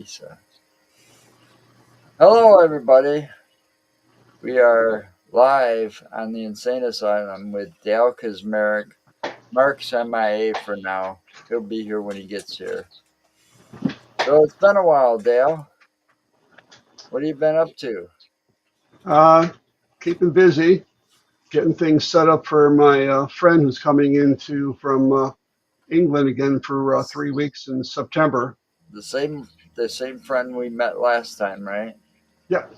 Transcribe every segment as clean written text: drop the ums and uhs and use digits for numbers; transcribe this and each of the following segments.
Lisa. Hello, everybody. We are live on the Insane Asylum with Dale Kaczmarek. Mark's MIA for now. He'll be here when he gets here. So it's been a while, Dale. What have you been up to? Uh, Keeping busy, getting things set up for my friend who's coming into from England again for 3 weeks in September. The same friend we met last time, right? Yep.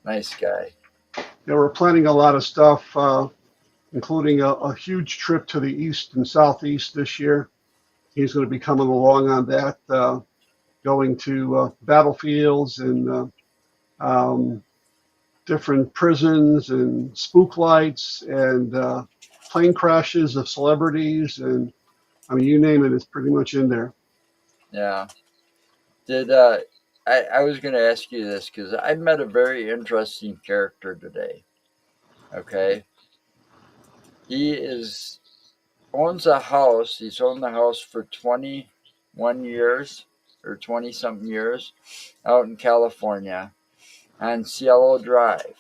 Nice guy. Yeah, we're planning a lot of stuff, including a huge trip to the east and southeast this year. He's going to be coming along on that, going to battlefields and um, different prisons and spook lights and plane crashes of celebrities and I mean, you name it, it's pretty much in there. Yeah. Did I was going to ask you this because I met a very interesting character today. Okay, he is owns a house. He's owned the house for 21 years or 20 something years out in California on Cielo Drive.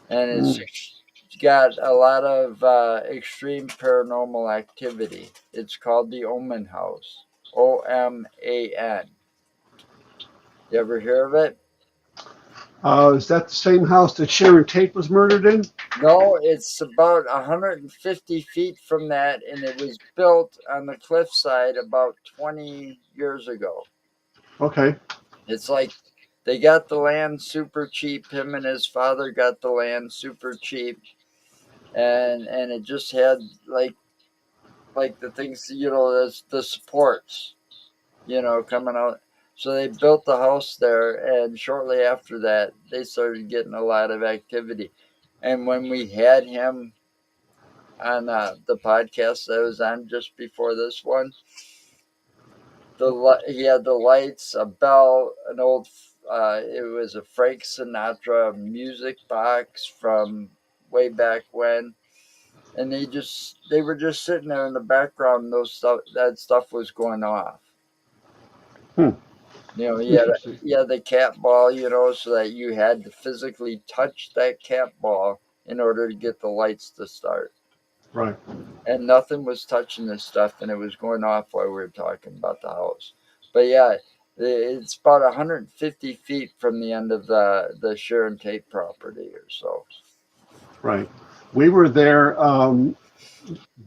And Mm. it's got a lot of extreme paranormal activity. It's called the Omen House. OMAN. You ever hear of it? Is that the same house that Sharon Tate was murdered in? No, it's about 150 feet from that, and it was built on the cliffside about 20 years ago. Okay. It's like they got the land super cheap. Him and his father got the land super cheap, and it just had like the things the supports coming out. So they built the house there, and shortly after that, they started getting a lot of activity. And when we had him on the podcast that I was on just before this one, he had the lights, a bell, an old it was a Frank Sinatra music box from way back when, and they were just sitting there in the background. That stuff was going off. Hmm. Interesting. He had the cat ball, so that you had to physically touch that cat ball in order to get the lights to start. Right. And nothing was touching this stuff, and it was going off while we were talking about the house. But yeah, it's about 150 feet from the end of the Sharon Tate property or so. Right. We were there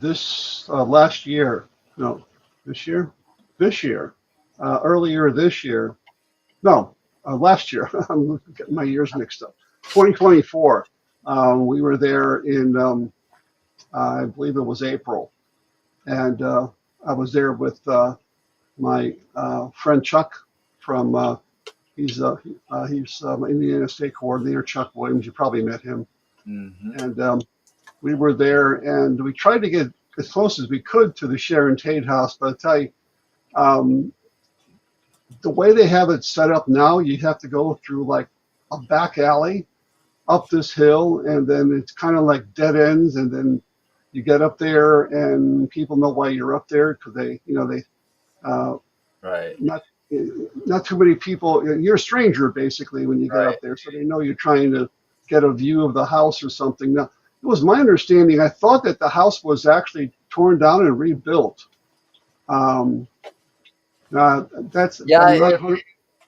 this last year. No, this year? This year. Earlier this year. No, last year. I'm getting my years mixed up. 2024. We were there in, I believe it was April. And I was there with my friend Chuck from he's Indiana State Coordinator Chuck Williams. You probably met him. Hmm. And we were there, and we tried to get as close as we could to the Sharon Tate house. But I tell you, um, the way they have it set up now, you have to go through like a back alley up this hill, and then it's kind of like dead ends, and then you get up there, and people know why you're up there because they uh, Right, not not too many people. You're a stranger basically when you get right. up there, so they know you're trying to get a view of the house or something. Now, it was my understanding. I thought that the house was actually torn down and rebuilt. Um, that's Yeah, I'm not.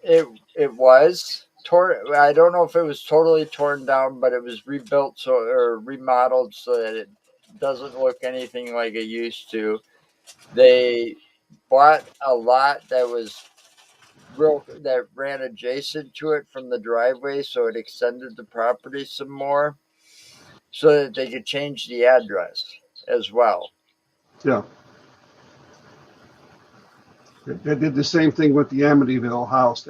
it it was torn. I don't know if it was totally torn down, but it was rebuilt or remodeled so that it doesn't look anything like it used to. They bought a lot that ran adjacent to it from the driveway, so it extended the property some more, so that they could change the address as well. Yeah, they did the same thing with the Amityville house.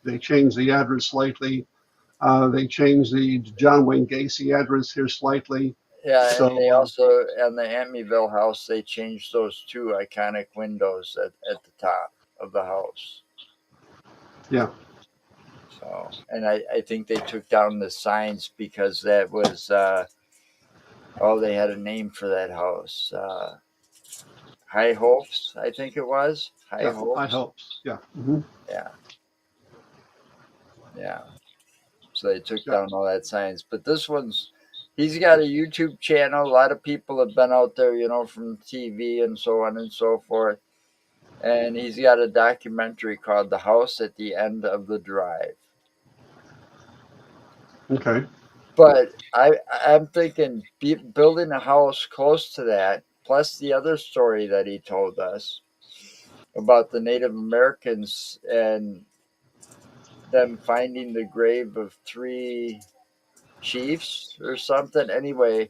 They changed the address slightly. They changed the John Wayne Gacy address here slightly. Yeah, and they So also on the Amityville house they changed those two iconic windows at the top of the house. yeah, So, and I think they took down the signs because that was they had a name for that house. High Hopes, I think it was. High Yeah, high Hopes. hopes. Yeah. Hmm. Yeah, yeah. So they took Yeah. down all that science. But this one's, he's got a YouTube channel. A lot of people have been out there, from TV and so on and so forth. And he's got a documentary called The House at the End of the Drive. Okay. But I'm thinking building a house close to that, plus the other story that he told us about the Native Americans and them finding the grave of three chiefs or something. Anyway,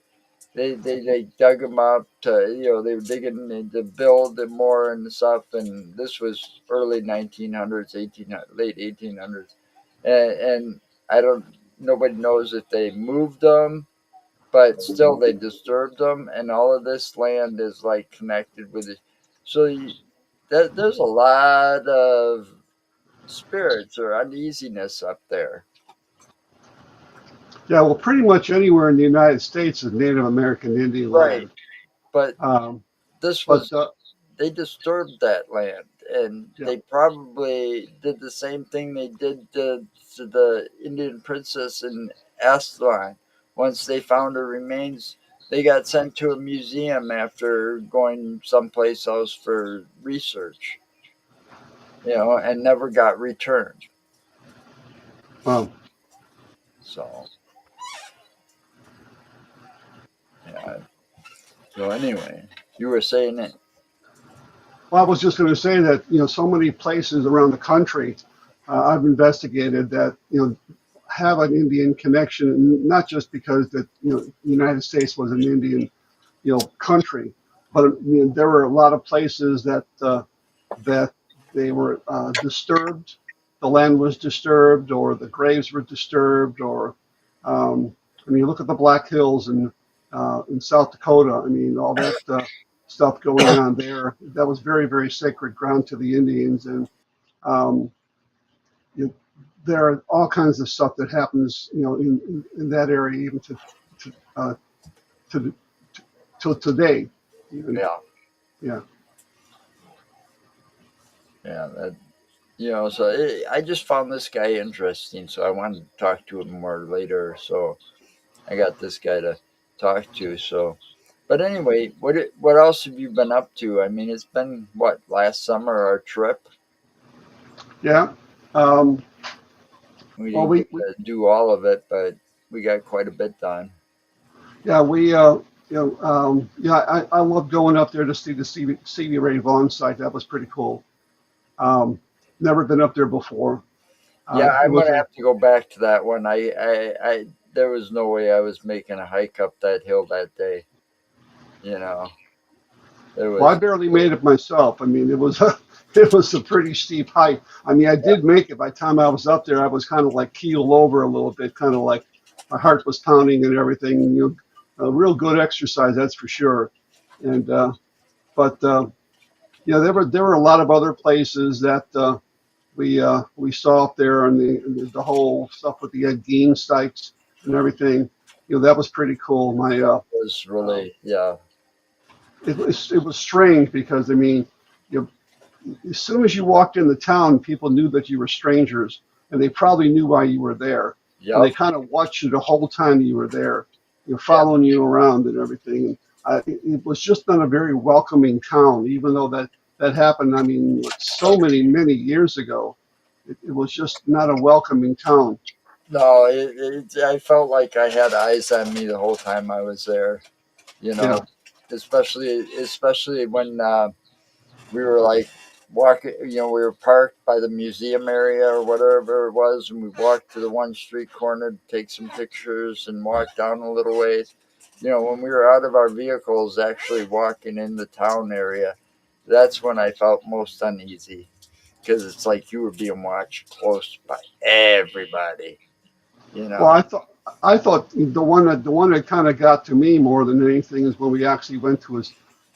they dug them up to, they were digging to build it more and stuff. And this was early 1900s, late 1800s. And I don't, nobody knows if they moved them, but still they disturbed them. And all of this land is like connected with it. So there's a lot of spirits or uneasiness up there. Yeah. Well, pretty much anywhere in the United States is Native American Indian Right. land. But Um, this but was, they disturbed that land, and yeah. they probably did the same thing they did to the Indian princess in Asylum. Once they found her remains, they got sent to a museum after going someplace else for research, and never got returned. Well, So, yeah. So anyway, you were saying it. well, I was just going to say that so many places around the country I've investigated that have an Indian connection, not just because that the United States was an Indian country, but there were a lot of places that they were disturbed, the land was disturbed, or the graves were disturbed, or I mean, look at the Black Hills in South Dakota. I mean, all that stuff going on there. That was very, very sacred ground to the Indians, and um, you, there are all kinds of stuff that happens, in that area, even to, uh, to till today, even. Yeah, Yeah. yeah. So I just found this guy interesting, so I wanted to talk to him more later. So I got this guy to talk to. So, but anyway, what else have you been up to? I mean, it's been what, last summer our trip. Yeah. Um, We well, didn't get to do all of it, but we got quite a bit done. yeah, yeah, I love going up there to see the Stevie Ray Vaughan site. That was pretty cool. Um, Never been up there before. Yeah, It I'm was gonna a, have to go back to that one. I there was no way I was making a hike up that hill that day. You know, it well, I was. barely made it myself. I mean, it was it was a pretty steep hike. I mean, I did make it. By the time I was up there, I was kind of like keeled over a little bit, kind of like my heart was pounding and everything. A real good exercise, that's for sure. And but there were a lot of other places that we saw up there, and the whole stuff with the Ed Gein sites and everything. That was pretty cool. That was Um, really, yeah. it was strange because I mean, you as soon as you walked in the town, people knew that you were strangers, and they probably knew why you were there, and they Yep. kind of watched you the whole time you were there, Yeah. following you around and everything. And it was just not a very welcoming town, even though that happened. I mean, like so many years ago. It was just not a welcoming town. No, I felt like I had eyes on me the whole time I was there. You Yeah. know, especially when we were like walking. We were parked by the museum area or whatever it was, and we walked to the one street corner to take some pictures and walk down a little ways. When we were out of our vehicles, actually walking in the town area, that's when I felt most uneasy because it's like you were being watched close by everybody. You Well, know. I thought the one that kind of got to me more than anything is when we actually went to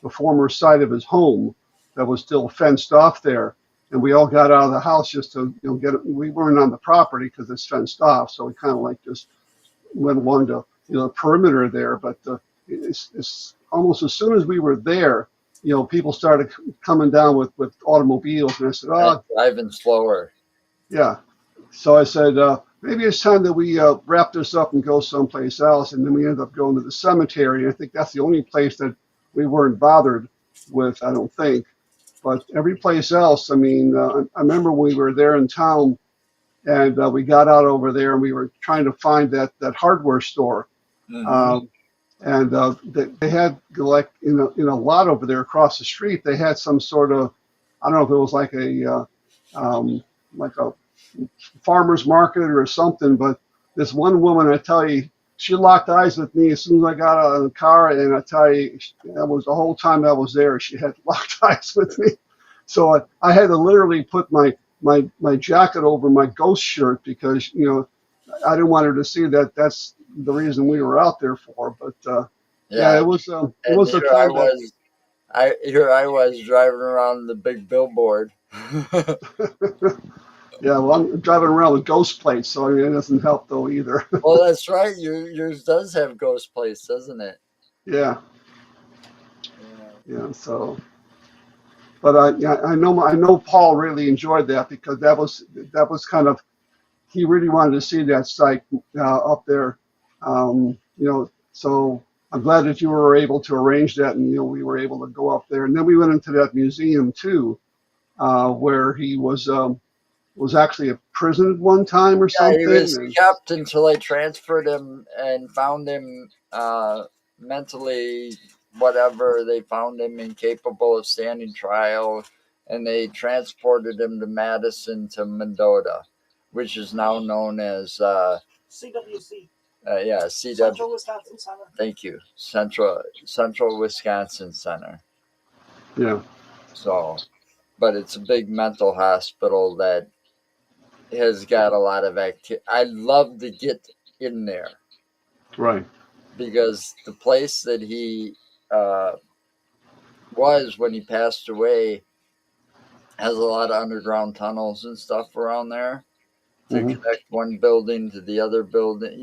the former site of his home that was still fenced off there, and we all got out of the house just to get it. We weren't on the property because it's fenced off, so we kind of like just went along the perimeter there. But it's almost as soon as we were there, people started coming down with automobiles, and I said, And oh, driving slower. yeah. So I said, maybe it's time that we wrap this up and go someplace else. And then we ended up going to the cemetery. And I think that's the only place that we weren't bothered with, I don't think. But every place else, I mean, I remember we were there in town, and we got out over there and we were trying to find that hardware store. Mm-hmm. Um, and they had, like, in a lot over there across the street, they had some sort of, I don't know if it was like a farmer's market or something. But this one woman, I tell you, she locked eyes with me as soon as I got out of the car, and I tell you, that was the whole time I was there. She had locked eyes with me, so I had to literally put my jacket over my ghost shirt because I didn't want her to see that. That's the reason we were out there for. But yeah, Yeah. it And was a time that. here I was driving around the big billboard. Yeah, well, I'm driving around with ghost plates, so I mean, it doesn't help though either. Well, that's right. Yours does have ghost place, doesn't it? Yeah, Yeah. yeah. So, but yeah, I know Paul really enjoyed that because that was kind of, he really wanted to see that site up there. So I'm glad that you were able to arrange that, and we were able to go up there, and then we went into that museum too, where he was actually a prison at one time or Yeah, he something, was and kept until I transferred him and found him mentally whatever. They found him incapable of standing trial, and they transported him to Madison to Mendota, which is now known as CWC, yeah, CW. Central Wisconsin Center. Thank you, Central Wisconsin Center. yeah, So, but it's a big mental hospital that has got a lot of activity. I'd love to get in there right, because the place that he uh, was when he passed away has a lot of underground tunnels and stuff around there to hmm connect one building to the other building.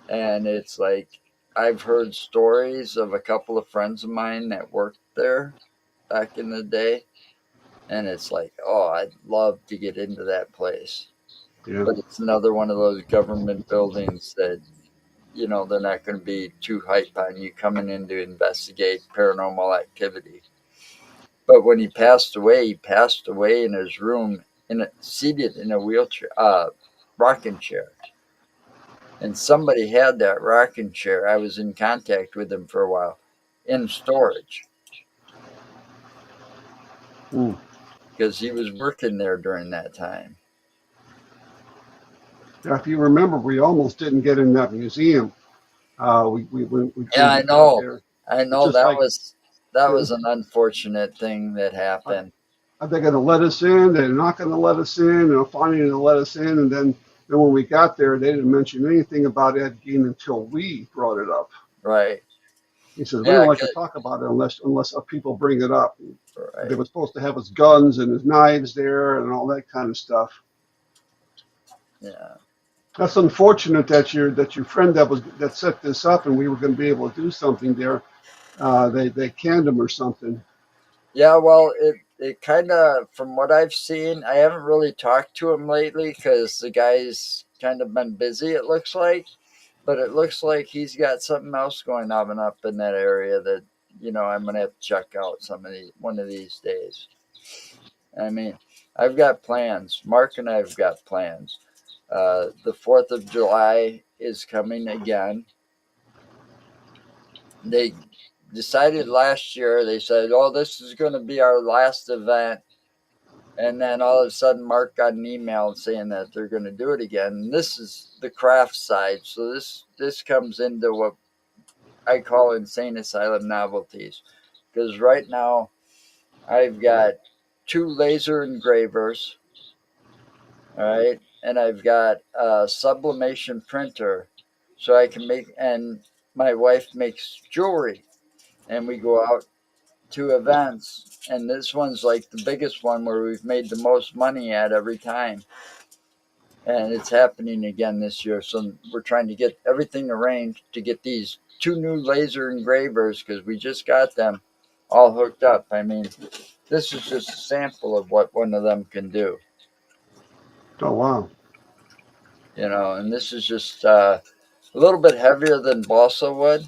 And it's like I've heard stories of a couple of friends of mine that worked there back in the day, and it's like, oh, I'd love to get into that place. yeah, But it's another one of those government buildings that they're not going to be too hype on you coming in to investigate paranormal activity. But when he passed away in his room, seated in a wheelchair, rocking chair. And somebody had that rocking chair. I was in contact with him for a while in storage mm. because he was working there during that time. Yeah, if you remember, we almost didn't get in that museum. Yeah, When we got there, I it's know just like, that yeah, was an unfortunate thing that are, happened. are they going to let us in? They're not going to let us in. They're finally going to let us in, and then when we got there, they didn't mention anything about Ed Gein until we brought it up. Right. He says we Yeah. don't like to talk about it unless people bring it up. They Right. were supposed to have his guns and his knives there and all that kind of stuff. Yeah. That's unfortunate that your friend that set this up and we were going to be able to do something there. They canned him or something. Yeah, well, it kind of, from what I've seen, I haven't really talked to him lately because the guy's kind of been busy, it looks like. But it looks like he's got something else going on up in that area that, I'm going to have to check out one of these days. I mean, I've got plans. Mark and I've got plans. The 4th of July is coming again. They decided last year, they said, oh, this is going to be our last event. And then all of a sudden, Mark got an email saying that they're going to do it again. And this is the craft side. So this comes into what I call insane asylum novelties. Because right now, I've got two laser engravers, all right, and I've got a sublimation printer, so I can make. And my wife makes jewelry, and we go out to events. And this one's like the biggest one where we've made the most money at every time. And it's happening again this year. So we're trying to get everything arranged to get these two new laser engravers because we just got them all hooked up. I mean, this is just a sample of what one of them can do, Oh, wow. and this is just a little bit heavier than balsa wood.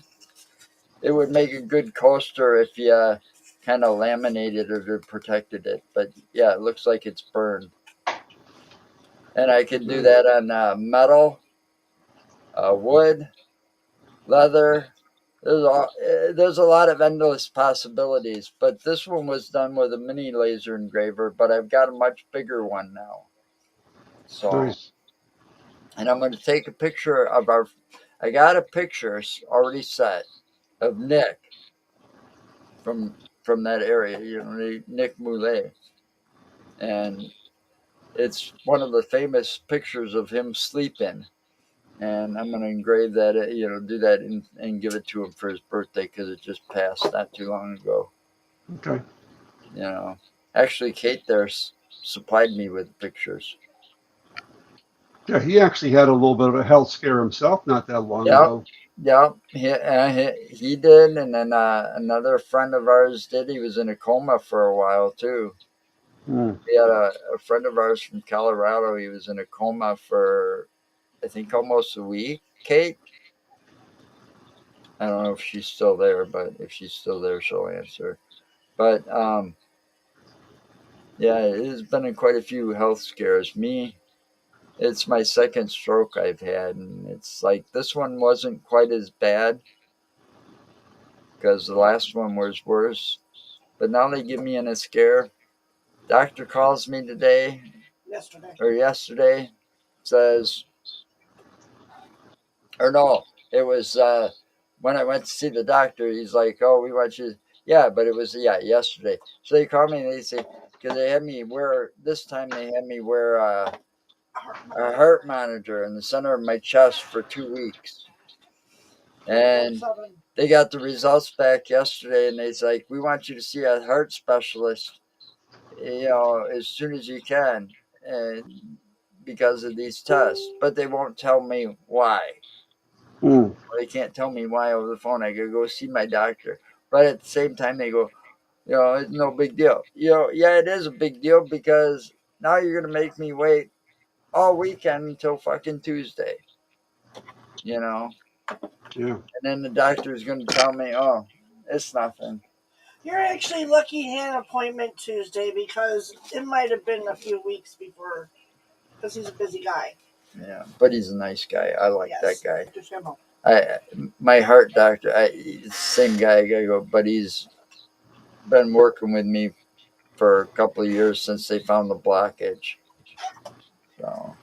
It would make a good coaster if you kind of laminated it or protected it. But yeah, it looks like it's burned. And I can do Nice. that on metal, wood, leather. There's a lot of endless possibilities. But this one was done with a mini laser engraver, but I've got a much bigger one now. So, Nice. and I'm going to take a picture of our. I got a picture already set of Nick from that area. Nick Moulet, and it's one of the famous pictures of him sleeping. And I'm going to engrave that, do that and give it to him for his birthday because it just passed not too long ago. Okay. You know, actually, Kate there supplied me with pictures. Yeah, he actually had a little bit of a health scare himself not that long Yep, ago. yep. He did, and then another friend of ours did. He was in a coma for a while too. Hmm. We had a friend of ours from Colorado. He was in a coma for, I think, almost a week. Kate, I don't know if she's still there, but if she's still there, she'll answer. But yeah, it has been in quite a few health scares. Me, it's my second stroke I've had, and it's like this one wasn't quite as bad because the last one was worse. But now they give me in a scare. Doctor calls me today Yesterday. or yesterday, says, or no, it was when I went to see the doctor. He's like, "Oh, we want you." Yeah, but it was yesterday. So they called me and they say because they had me wear this time they had me wear a heart monitor in the center of my chest for 2 weeks, and 24/7. they got the results back yesterday, and they's like, "We want you to see a heart specialist, as soon as you can, and because of these tests, but they won't tell me why." Hmm. They can't tell me why over the phone. I gotta go see my doctor. But at the same time, they go, it's no big deal. Yeah, it is a big deal because now you're gonna make me wait all weekend until fucking Tuesday. You know, Yeah. and then the doctor is gonna tell me, oh, it's nothing. You're actually lucky he had an appointment Tuesday because it might have been a few weeks before, because he's a busy guy. Yeah, but he's a nice guy. I like that Yes. guy. Just him. I my heart doctor, same guy. I gotta go, but he's been working with me for a couple of years since they found the blockage. So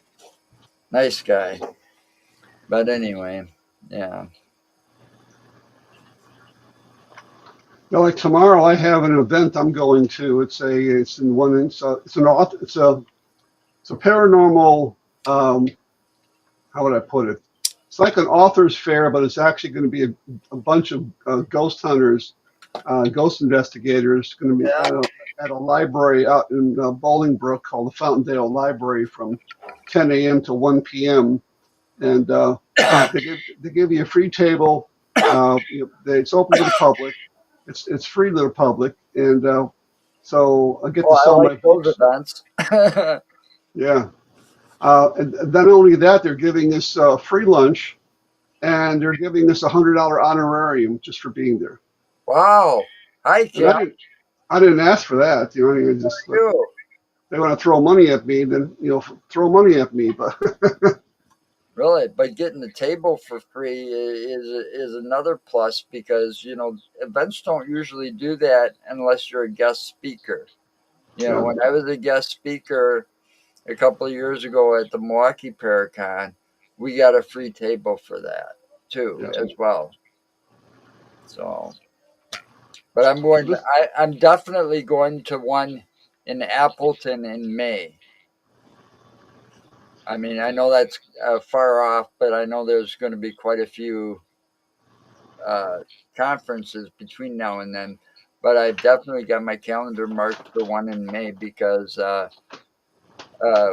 nice guy. But anyway, yeah. Now, like tomorrow, I have an event I'm going to. It's in one. It's a paranormal. How would I put it? It's like an author's fair, but it's actually going to be a bunch of ghost hunters, ghost investigators, going to be Yeah. at a library out in Bolingbrook called the Fountaindale Library from 10 a.m. to 1 p.m. And they give you a free table. It's open to the public. It's free to the public, and so I get to Oh, I sell like my those books. events. Yeah. And not only that, they're giving us free lunch, and they're giving us $100 honorarium just for being there. Wow. Hi, And Kim. I didn't ask for that. It's just like You. they want to throw money at me, then throw money at me. But Really, but getting the table for free is another plus because events don't usually do that unless you're a guest speaker. yeah, When I was a guest speaker a couple of years ago at the Milwaukee Paracon, we got a free table for that too yeah. as well. So, but I'm So going to. this, I'm definitely going to one in Appleton in May. I mean, I know that's far off, but I know there's going to be quite a few uh, conferences between now and then. But I've definitely got my calendar marked for one in May because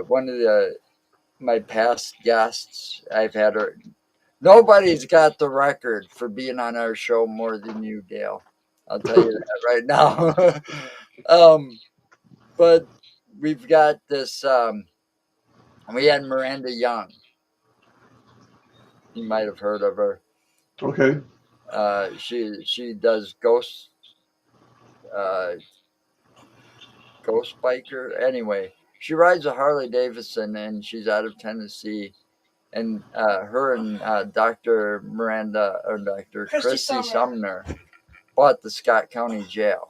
one of my past guests I've had her. Nobody's got the record for being on our show more than you, Dale. I'll tell you that right now. But we've got this. We had Miranda Young. You might have heard of her. Okay. She does uh, ghost biker. Anyway, she rides a Harley Davidson, and she's out of Tennessee. And her and Dr. Miranda or Dr. Christy Sumner bought the Scott County Jail,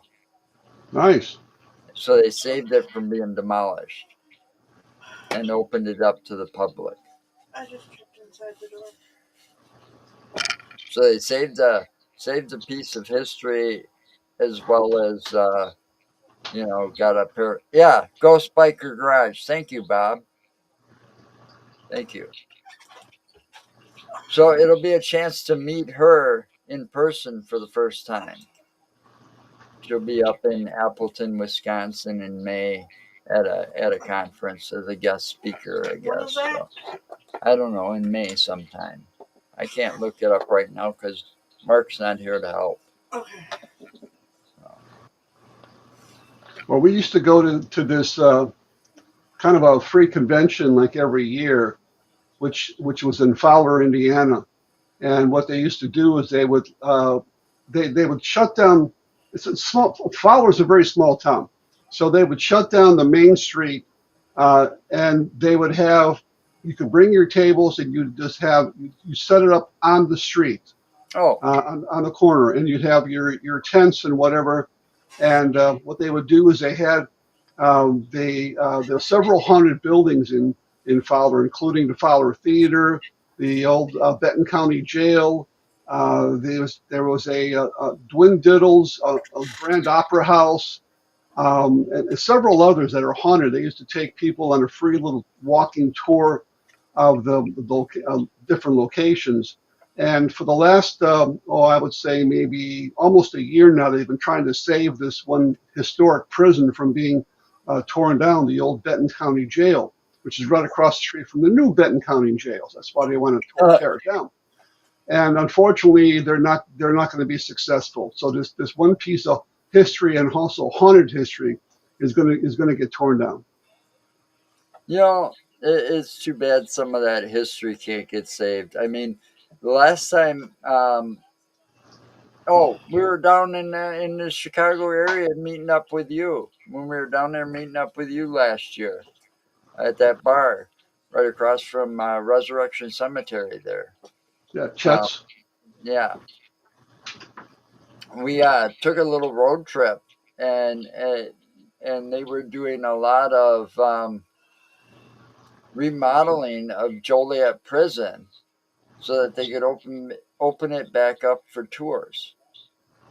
Nice. so they saved it from being demolished and opened it up to the public. I just tripped inside the door. So they saved a piece of history as well as got a pair. Yeah, Ghost Biker Garage. Thank you, Bob. Thank you. So it'll be a chance to meet her in person for the first time. She'll be up in Appleton, Wisconsin in May at a conference as a guest speaker, I When is guess. that? So, I don't know, in May sometime. I can't look it up right now because Mark's not here to help. Okay. Well, we used to go to this kind of a free convention like every year, which was in Fowler, Indiana. And what they used to do is they would shut down. It's a small. Fowler's a very small town, so they would shut down the main street, and they would have. You could bring your tables, and you just have you set it up on the street, Oh, on the corner, and you'd have your tents and whatever. And what they would do is they had there were several haunted buildings in Fowler, including the Fowler Theater, the old Benton County Jail. There was a Dwin Diddles, a Grand Opera House, and several others that are haunted. They used to take people on a free little walking tour of the different locations. And for the last, I would say maybe almost a year now, they've been trying to save this one historic prison from being torn down, the old Benton County Jail, which is right across the street from the new Benton County Jails. That's why they want to uh, tear it down. And unfortunately, they're not going to be successful. So this one piece of history and also haunted history is going to get torn down. it's too bad some of that history can't get saved. I mean, the last time, we were down in the Chicago area meeting up with you when we were down there meeting up with you last year at that bar right across from Resurrection Cemetery there. Yeah, Uh, Chet's. yeah, we took a little road trip and and they were doing a lot of remodeling of Joliet Prison so that they could open it back up for tours.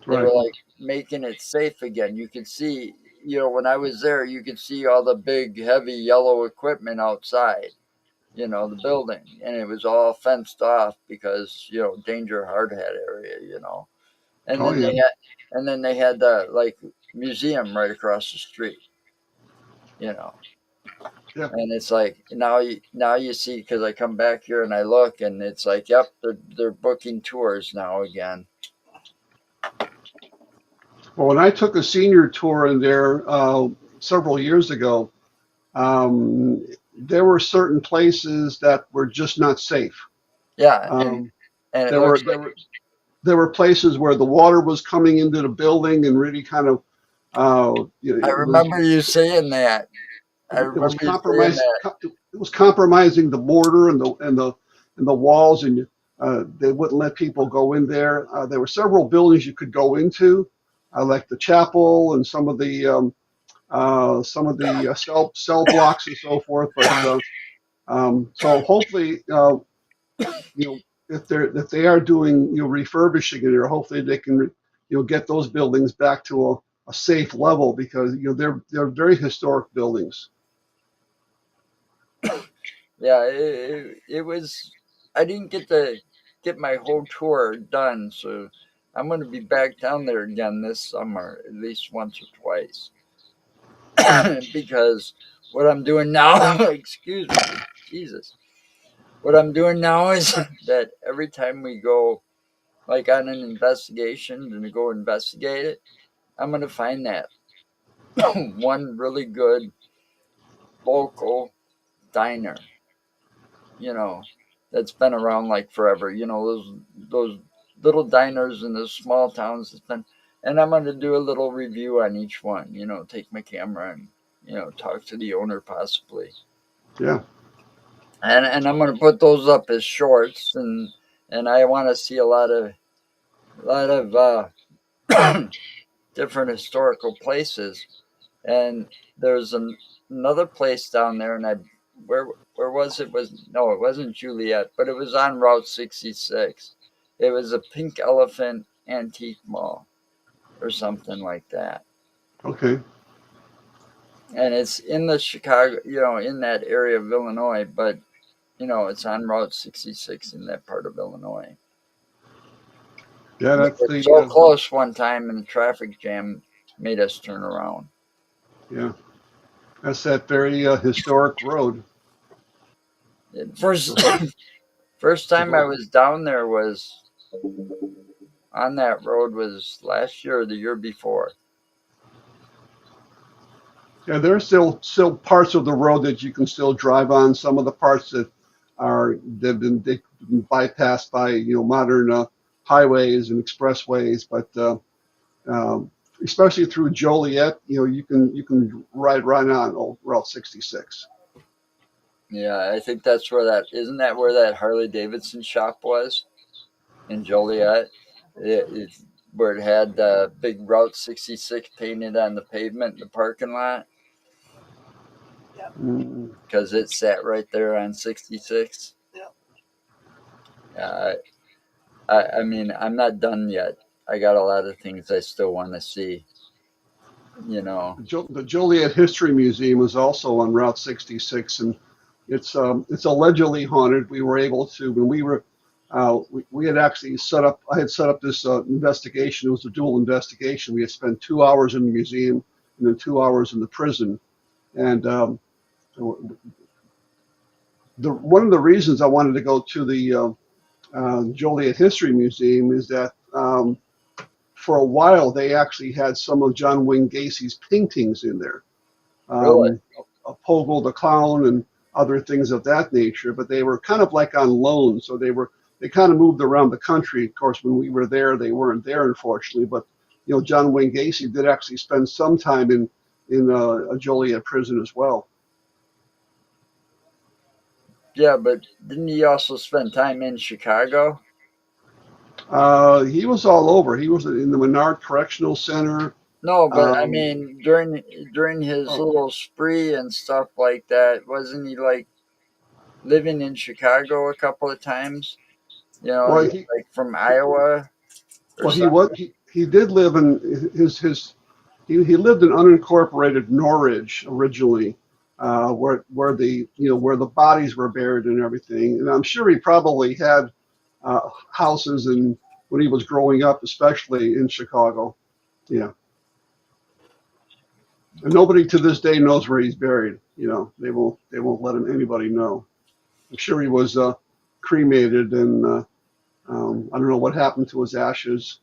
They were Right. like making it safe again. You could see, when I was there, you could see all the big, heavy yellow equipment outside, the building, and it was all fenced off because danger hard hat area. And Oh then yeah. they had the like museum right across the street, you know. Yeah. And it's like now you see because I come back here and I look and it's like, yep, they're booking tours now again. Well, when I took a senior tour in there several years ago, there were certain places that were just not safe. Yeah, Um, and it there were looks there like were there were places where the water was coming into the building and really kind of I it was remember you saying that. I it was remember you saying compromised. that. It was compromising the mortar and the walls, and they wouldn't let people go in there. There were several buildings you could go into, like the chapel and some of the cell blocks and so forth. But so hopefully, you know, if they are doing refurbishing it, or hopefully they can get those buildings back to a safe level because they're very historic buildings. Yeah, it was. I didn't get to get my whole tour done, so I'm going to be back down there again this summer, at least once or twice, because what I'm doing now, excuse me, Jesus, what I'm doing now is that every time we go like on an investigation and to go investigate it, I'm gonna find that one really good local diner, you know, that's been around like forever. Those little diners in the small towns that's been, and I'm gonna do a little review on each one. Take my camera and talk to the owner possibly, Yeah. and I'm gonna put those up as shorts, and I want to see a lot of different historical places. And there's another place down there, and where was it? Was no, it wasn't Juliet, but it was on Route 66. It was a Pink Elephant Antique Mall or something like that, Okay. and it's in the Chicago, in that area of Illinois, but it's on Route 66 in that part of Illinois. Yeah, We that's were the so close one time, and the traffic jam made us turn around. yeah, that's that very historic road. First, So, first so time I go. was down there was on that road was last year or the year before. Yeah, there's still parts of the road that you can still drive on. Some of the parts they've been bypassed by modern highways and expressways, but especially through Joliet, you can ride right on Route 66. Yeah, I think that's where that isn't that where that Harley Davidson shop was in Joliet. It's where it had the big Route 66 painted on the pavement in the parking lot Yep. Mm. because it sat right there on 66. Yep. Yeah, I mean, I'm not done yet. I got a lot of things I still want to see. You know. The Joliet History Museum is also on Route 66, and it's allegedly haunted. We were able to when we had actually set up. I had set up this investigation. It was a dual investigation. We had spent 2 hours in the museum and then 2 hours in the prison. And the one of the reasons I wanted to go to the Joliet History Museum is that for a while they actually had some of John Wayne Gacy's paintings in there. Really? Um, Pogo the Clown and other things of that nature, but they were kind of like on loan, so they kind of moved around the country. Of course, when we were there, they weren't there, unfortunately. But John Wayne Gacy did actually spend some time in a Joliet prison as well. Yeah, but didn't he also spend time in Chicago? He was all over. He was in the Menard Correctional Center. No, but I Um, mean during his oh, little spree and stuff like that, wasn't he like living in Chicago a couple of times? well, Like from Iowa or well, something. he did live in his he lived in unincorporated Norridge originally, where where the bodies were buried and everything. And I'm sure he probably had houses and when he was growing up, especially in Chicago. Yeah, and nobody to this day knows where he's buried. They won't let anybody know. I'm sure he was cremated, and I don't know what happened to his ashes,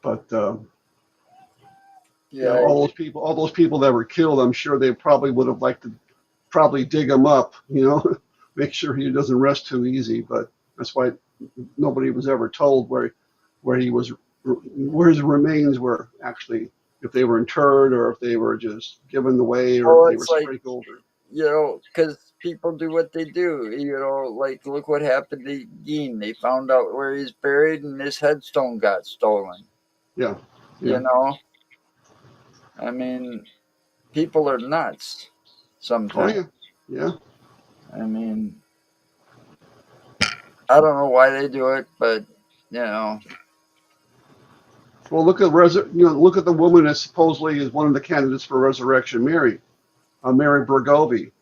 but Yeah, all those people that were killed, I'm sure they probably would have liked to probably dig him up, make sure he doesn't rest too easy. But that's why nobody was ever told where he was, where his remains were actually, if they were interred or if they were just given away or if well, they were it's like sprinkled. because people do what they do. Like look what happened to Dean. They found out where he's buried, and his headstone got stolen. Yeah, You yeah. know, I mean, people are nuts Oh sometimes. yeah, yeah. I mean, I don't know why they do it, but you know, Well, look at the woman that supposedly is one of the candidates for Resurrection Mary, Mary Bergovi.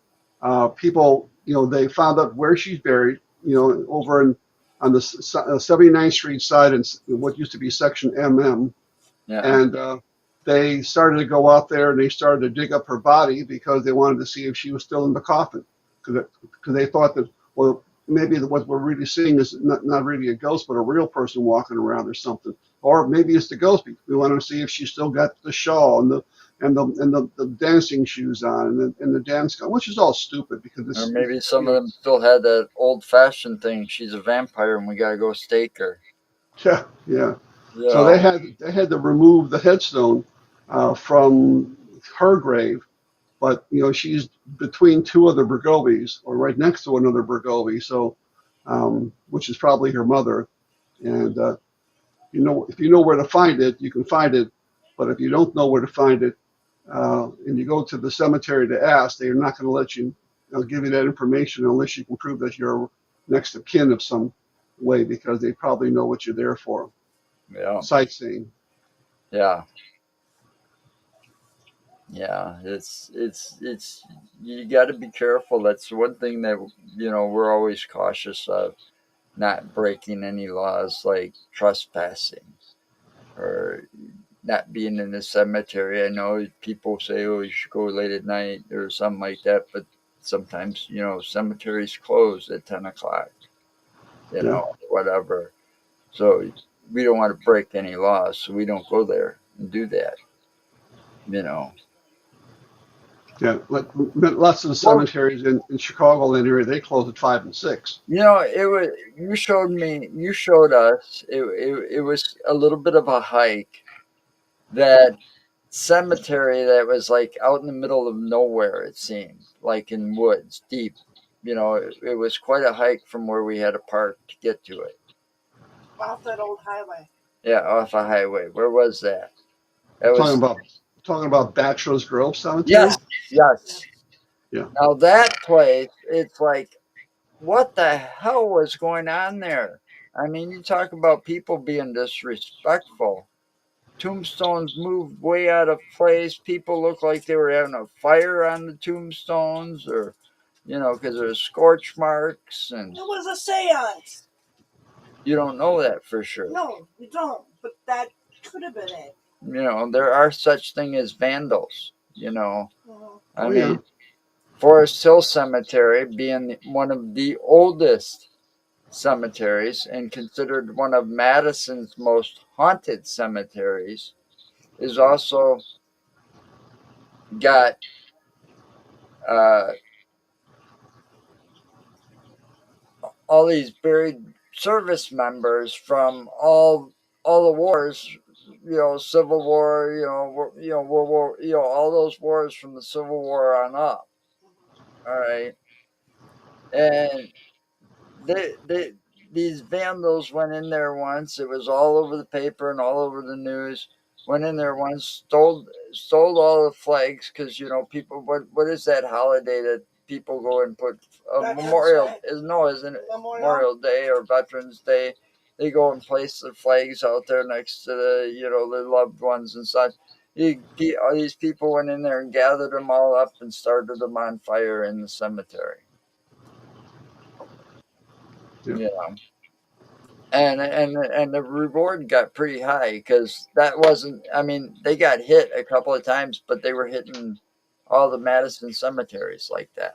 People, they found out where she's buried, over on the 79th Street side in what used to be Section MM. yeah. And they started to go out there and they started to dig up her body because they wanted to see if she was still in the coffin. Because they thought that, well, maybe what we're really seeing is not really a ghost, but a real person walking around or something. Or maybe it's the ghost. We want to see if she still got the shawl and the dancing shoes on and the dance gun, which is all stupid because Or it's maybe some of them still had that old fashioned thing. She's a vampire and we gotta go stake her. yeah, yeah. You So know. they had to remove the headstone from her grave, but she's between two other Bergovies, or right next to another Bergovie, so which is probably her mother. And if you know where to find it, you can find it. But if you don't know where to find it, and you go to the cemetery to ask, they are not going to let you, give you that information unless you can prove that you're next of kin of some way, because they probably know what you're there for, Yeah. sightseeing. Yeah. Yeah. It's you got to be careful. That's one thing that we're always cautious of, not breaking any laws like trespassing or not being in the cemetery. I know people say, "Oh, you should go late at night" or something like that, but sometimes cemeteries close at 10 o'clock. Yeah, Whatever. So we don't want to break any laws, so we don't go there and do that. You know. yeah. Like lots of the Well, cemeteries in Chicago and area, they close at 5 and 6. it was you showed us it was a little bit of a hike, that cemetery that was like out in the middle of nowhere, it seemed like in woods deep. It was quite a hike from where we had to park to get to it. Off that old highway. Yeah, off a highway. Where was that? That Talking was about talking about Bachelor's Grove Yes, Cemetery. Yes. yes. Yeah. Now that place, it's like, what the hell was going on there? I mean, you talk about people being disrespectful. Tombstones moved way out of place. People looked like they were having a fire on the tombstones, or because there's scorch marks, and It was a seance. you don't know that for sure. No, you don't. But that could have been it. There are such thing as vandals. Mhm. I Oh yeah. mean, Forest Hill Cemetery, being one of the oldest cemeteries and considered one of Madison's most haunted cemeteries, is also got uh, all these buried service members from all the wars, Civil War, World War, all those wars from the Civil War on up. All right, and they these vandals went in there once. It was all over the paper and all over the news. Went in there once, stole all the flags, because people. What is that holiday that people go and put Veterans Memorial? Day. Isn't it Memorial. Memorial Day or Veterans Day? They go and place the flags out there next to the loved ones and such. All these people went in there and gathered them all up and started them on fire in the cemetery. Yeah. And the reward got pretty high, because that wasn't. I mean, they got hit a couple of times, but they were hitting all the Madison cemeteries like that.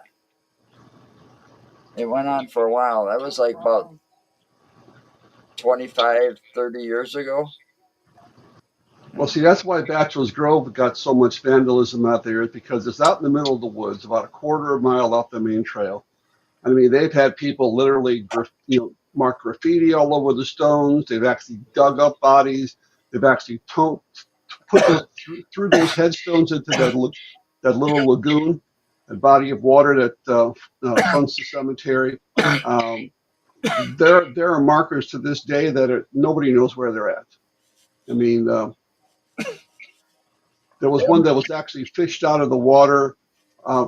It went on for a while. That was like about Wow. 25, 30 years ago. Well, see, that's why Bachelor's Grove got so much vandalism out there, is because it's out in the middle of the woods, about a quarter of a mile off the main trail. I mean, they've had people literally, mark graffiti all over the stones. They've actually dug up bodies. They've actually put those through those headstones into that little lagoon, that body of water that fronts the cemetery. Um, there are markers to this day that nobody knows where they're at. I mean, there was one that was actually fished out of the water, uh,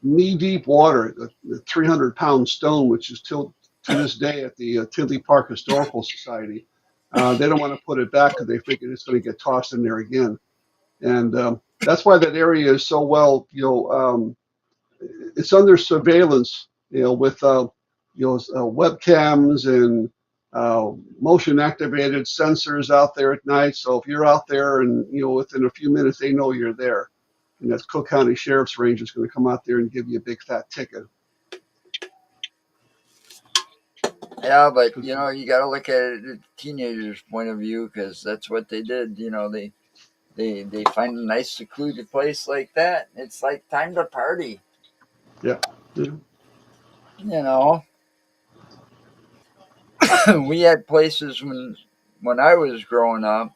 knee deep water, the 300-pound stone, which is still to this day at the Tinley Park Historical Society. They don't want to put it back because they figure it's going to get tossed in there again. And that's why that area is so well, it's under surveillance, with webcams and motion activated sensors out there at night. So if you're out there and within a few minutes they know you're there, and that's Cook County Sheriff's Ranger is going to come out there and give you a big fat ticket. Yeah, but Because you got to look at it at the teenagers' point of view because that's what they did. They find a nice secluded place like that. It's like time to party. yeah, yeah, You know, we had places when I was growing up.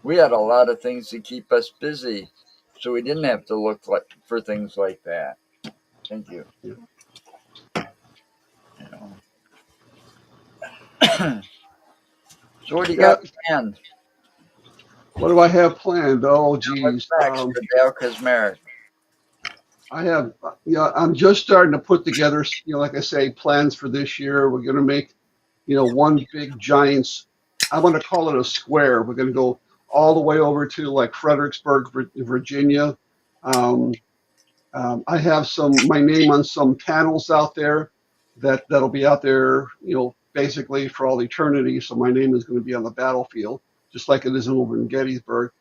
We had a lot of things to keep us busy, so we didn't have to look like for things like that. Thank you. yeah. You know. So what do you Yeah. got planned? What do I have planned? Oh, What's geez. next for Dale Kaczmarek? I have, I'm just starting to put together, like I say, plans for this year. We're going to make, one big giant, I want to call it a square. We're going to go all the way over to like Fredericksburg, Virginia. Um, I have my name on some panels out there that'll be out there, basically for all eternity. So my name is going to be on the battlefield, just like it is over in Gettysburg.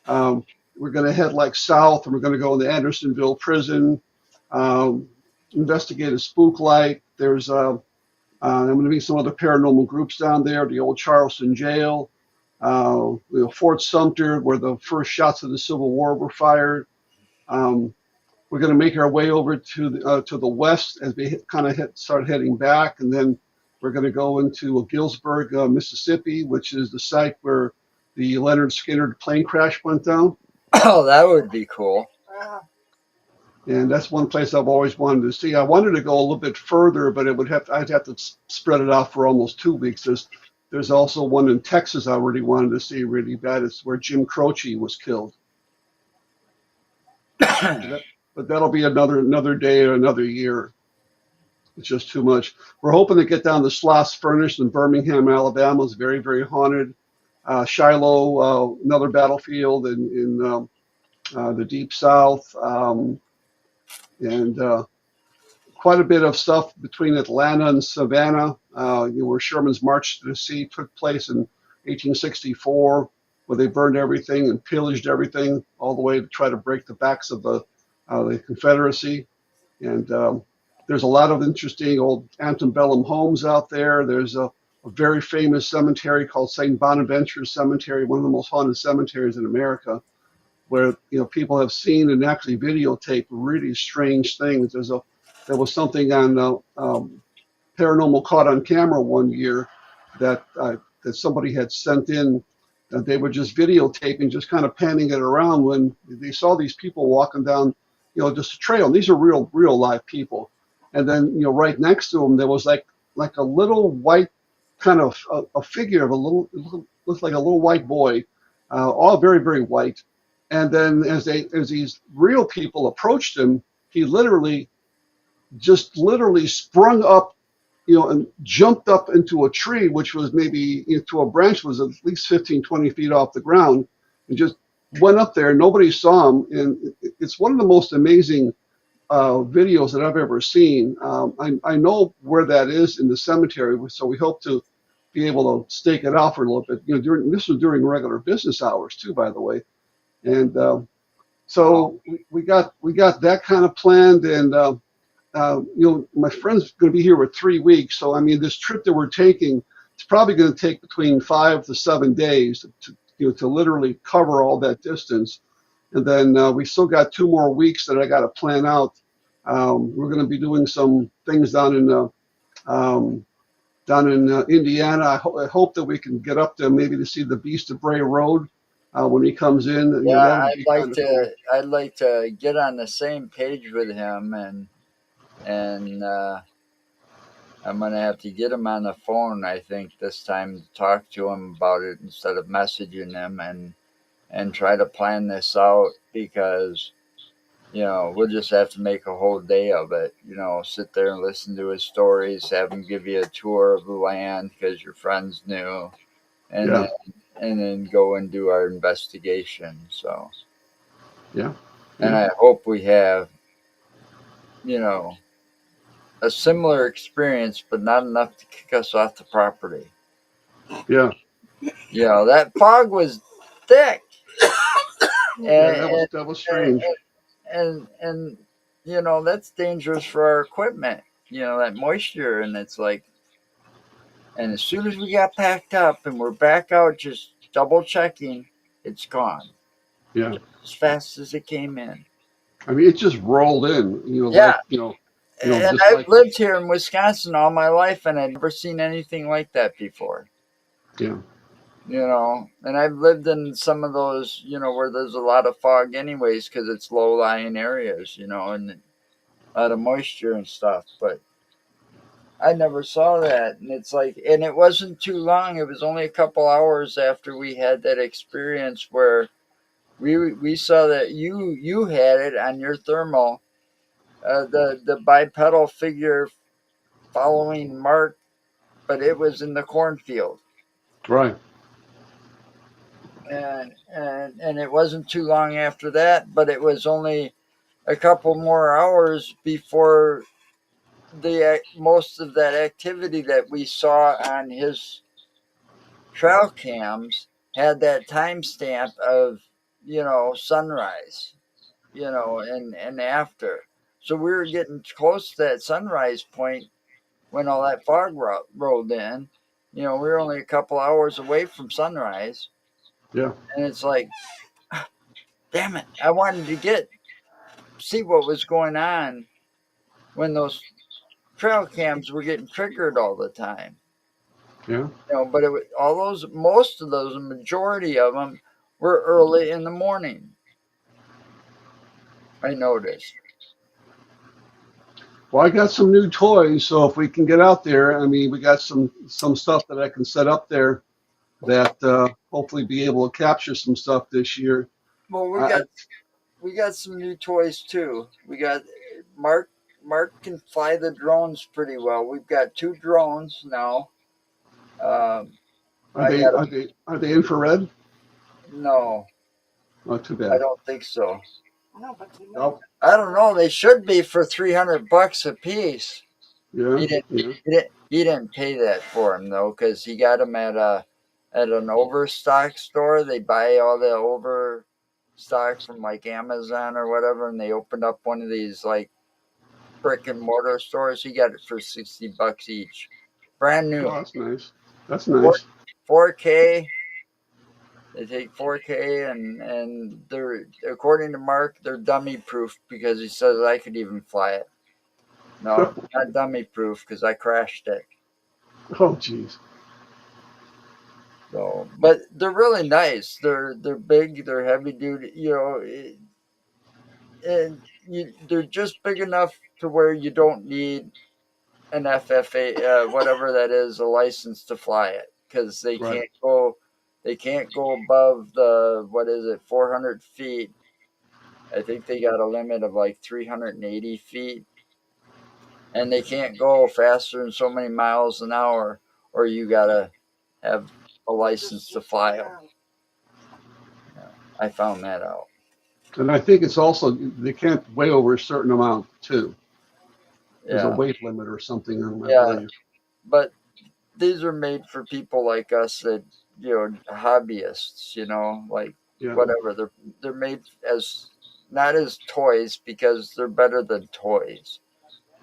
Um, we're going to head like south, and we're going to go into Andersonville prison, um, investigate a spook light. I'm going to meet some other paranormal groups down there, the old Charleston jail, Fort Sumter, where the first shots of the Civil War were fired. Um, we're going to make our way over to the west as we kind of start heading back, and then we're going to go into Gillsburg, Mississippi, which is the site where the Leonard Skinner plane crash went down. Oh, that would be cool. Uh, And that's one place I've always wanted to see. I wanted to go a little bit further, but I'd have to spread it out for almost 2 weeks. There's also one in Texas I really wanted to see really bad. It's where Jim Croce was killed. But, but that'll be another day or another year. It's just too much. We're hoping to get down to Sloss Furnace in Birmingham, Alabama. It's very, very haunted. Shiloh, another battlefield in the Deep South, and quite a bit of stuff between Atlanta and Savannah, where Sherman's March to the Sea took place in 1864, where they burned everything and pillaged everything, all the way to try to break the backs of the Confederacy. And there's a lot of interesting old antebellum homes out there. There's a very famous cemetery called St. Bonaventure Cemetery, one of the most haunted cemeteries in America, where people have seen and actually videotaped really strange things. There was something on Paranormal Caught on Camera one year that somebody had sent in. They were just videotaping, just kind of panning it around when they saw these people walking down, just a trail. And these are real live people. And then, right next to them, there was like a little white kind of a figure of looked like a little white boy, all very, very white. And then as these real people approached him, he literally sprung up, and jumped up into a tree, which was maybe into a branch was at least 15, 20 feet off the ground, and just went up there. Nobody saw him. And it's one of the most amazing videos that I've ever seen. I know where that is in the cemetery, so we hope to be able to stake it out for a little bit. This was during regular business hours too, by the way. And Wow. so we got that kind of planned. And my friend's going to be here for 3 weeks. So, I mean, this trip that we're taking, it's probably going to take between 5 to 7 days to literally cover all that distance. And then we still got 2 more weeks that I got to plan out. We're going to be doing some things um, down in Indiana. I hope that we can get up there maybe to see the Beast of Bray Road when he comes in. Yeah, That would be kind of cool. I'd like to get on the same page with him, and I'm gonna have to get him on the phone. I think this time to talk to him about it instead of messaging him and try to plan this out because we'll just have to make a whole day of it. Sit there and listen to his stories, have him give you a tour of the land because your friends knew, and then Yeah, go and do our investigation. So, yeah, and yeah, I hope we have you know a similar experience, but not enough to kick us off the property. yeah, That fog was thick, yeah. and That was strange. and that's dangerous for our equipment. That moisture, and it's like And as soon as we got packed up and we're back out just double checking, it's gone. Yeah. As fast as it came in. I mean, it just rolled in, Yeah. And just I've like, lived here in Wisconsin all my life and I'd never seen anything like that before. yeah, And I've lived in some of those, where there's a lot of fog anyways because it's low-lying areas, and a lot of moisture and stuff. But I never saw that. And it's like, and it wasn't too long. It was only a couple hours after we had that experience where we saw that you had it on your thermal, the bipedal figure following Mark, but it was in the cornfield. right. And it wasn't too long after that, but it was only a couple more hours before the most of that activity that we saw on his trail cams had that timestamp of sunrise, and after. So we were getting close to that sunrise point when all that fog rolled in. We were only a couple hours away from sunrise, Yeah, and it's like, damn it, I wanted to see what was going on when those trail cams were getting triggered all the time. yeah. But it was, most of those, a majority of them, were early in the morning. I noticed. Well, I got some new toys, so if we can get out there, I mean, we got some stuff that I can set up there that hopefully be able to capture some stuff this year. Well, we I, got we got some new toys too. We got Mark. Mark can fly the drones pretty well. We've got two drones now. Um, are I they got a are they are they infrared? no. Not too I bad. don't think so. No, but they might. Oh, I don't know. They should be for $300 a piece. yeah, He didn't. yeah. He didn't pay that for him though, because he got them at an overstock store. They buy all the overstock from like Amazon or whatever, and they opened up one of these like brick and mortar stores. He got it for $60 each, brand Oh, new. that's nice. That's Four nice. 4K. They take 4K, and they're, according to Mark, they're dummy proof because he says I could even fly it. No, not dummy proof because I crashed it. Oh, geez. So, but they're really nice. They're big. They're heavy duty. And they're just big enough to where you don't need an FFA, whatever that is, a license to fly it, because they Right. can't go. They can't go above the, what is it, 400 feet. I think they got a limit of like 380 feet, and they can't go faster than so many miles an hour, or you gotta have a license to fly them. Yeah. Yeah, I found that out. And I think it's also they can't weigh over a certain amount too. There's a Yeah, weight limit or something on them, I yeah, believe. but these are made for people like us that hobbyists. Like Yeah. whatever. They're made as not as toys because they're better than toys.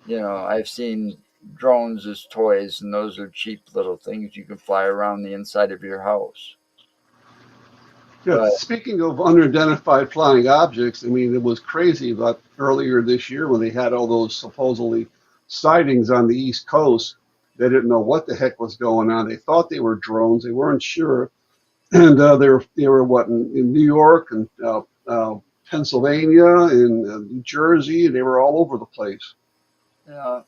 I've seen drones as toys, and those are cheap little things you can fly around the inside of your house. Yeah. But Speaking of unidentified flying objects, I mean, it was crazy about earlier this year when they had all those supposedly sightings on the East Coast. They didn't know what the heck was going on. They thought they were drones. They weren't sure. And they were what in New York and Pennsylvania and New Jersey. They were all over the place. yeah,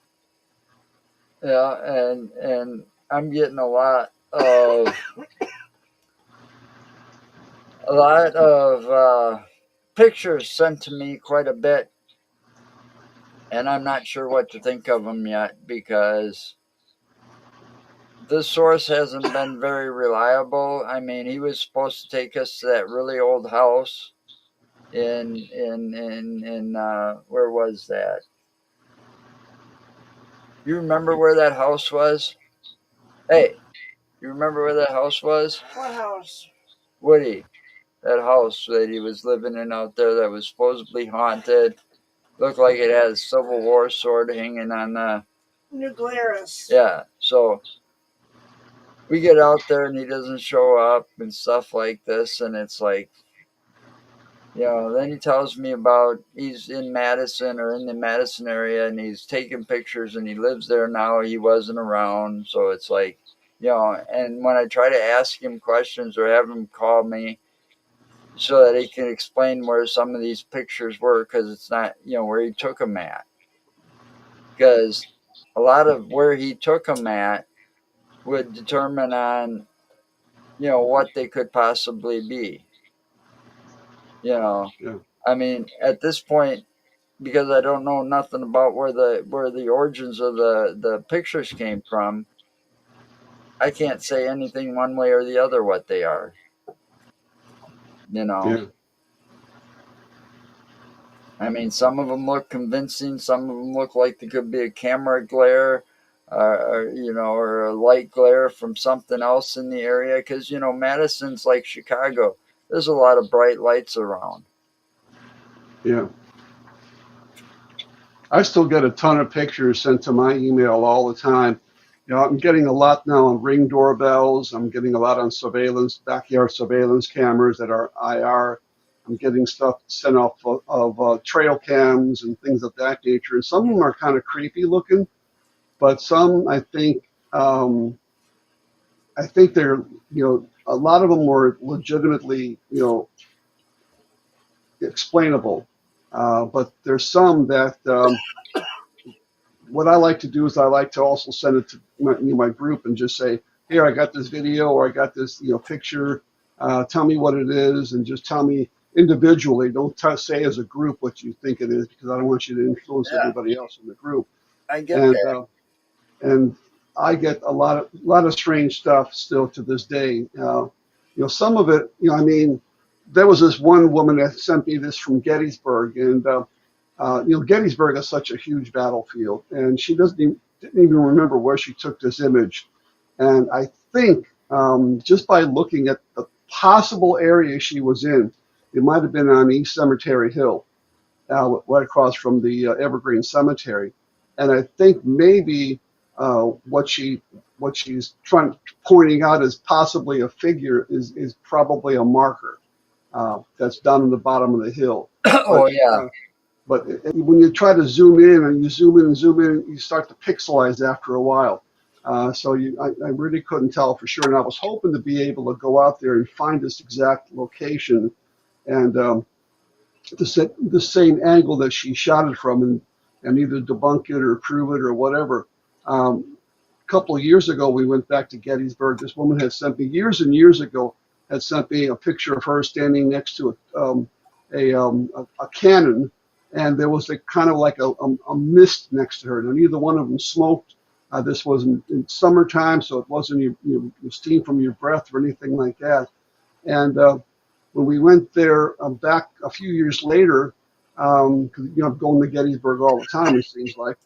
yeah, and I'm getting a lot of pictures sent to me quite a bit, and I'm not sure what to think of them yet because this source hasn't been very reliable. I mean, he was supposed to take us to that really old house in where was that? You remember where that house was? Hey, you remember where that house was? What house? Woody, that house that he was living in out there that was supposedly haunted. Looked like it had a Civil War sword hanging on the. New Glarus. Yeah, so we get out there and he doesn't show up and stuff like this, and it's like, then he tells me about he's in Madison or in the Madison area and he's taking pictures and he lives there now. He wasn't around. So it's like, and when I try to ask him questions or have him call me so that he can explain where some of these pictures were, because it's not, where he took them at. Because a lot of where he took them at would determine on, what they could possibly be. You know, Yeah, I mean, at this point, because I don't know nothing about where the origins of the pictures came from, I can't say anything one way or the other what they are. You know, yeah, I mean, some of them look convincing. Some of them look like they could be a camera glare, or a light glare from something else in the area. Because Madison's like Chicago. There's a lot of bright lights around. yeah. I still get a ton of pictures sent to my email all the time. I'm getting a lot now on Ring doorbells. I'm getting a lot on surveillance, backyard surveillance cameras that are IR. I'm getting stuff sent off of trail cams and things of that nature. And some of them are kind of creepy looking, but some I think they're, a lot of them were legitimately, explainable. But there's some that what I like to do is I like to also send it to my group and just say, here, I got this video or I got this, picture. Tell me what it is and just tell me individually. Don't say as a group what you think it is because I don't want you to influence Yeah, everybody else in the group. I get And that. and I get a lot of strange stuff still to this day. Some of it, I mean, there was this one woman that sent me this from Gettysburg, and Gettysburg is such a huge battlefield, and she didn't even remember where she took this image. And I think just by looking at the possible area she was in, it might have been on East Cemetery Hill, right across from the Evergreen Cemetery. And I think maybe what she's pointing out as possibly a figure is probably a marker that's down in the bottom of the hill. Oh But yeah, but when you try to zoom in and you zoom in and zoom in, you start to pixelize after a while. I really couldn't tell for sure. And I was hoping to be able to go out there and find this exact location and the same angle that she shot it from and either debunk it or prove it or whatever. A couple of years ago, we went back to Gettysburg. This woman had sent me years and years ago had sent me a picture of her standing next to a cannon, and there was a kind of like a mist next to her. Now, neither one of them smoked. This was in summertime, so it wasn't your steam from your breath or anything like that. And when we went there back a few years later, because I'm going to Gettysburg all the time, it seems like,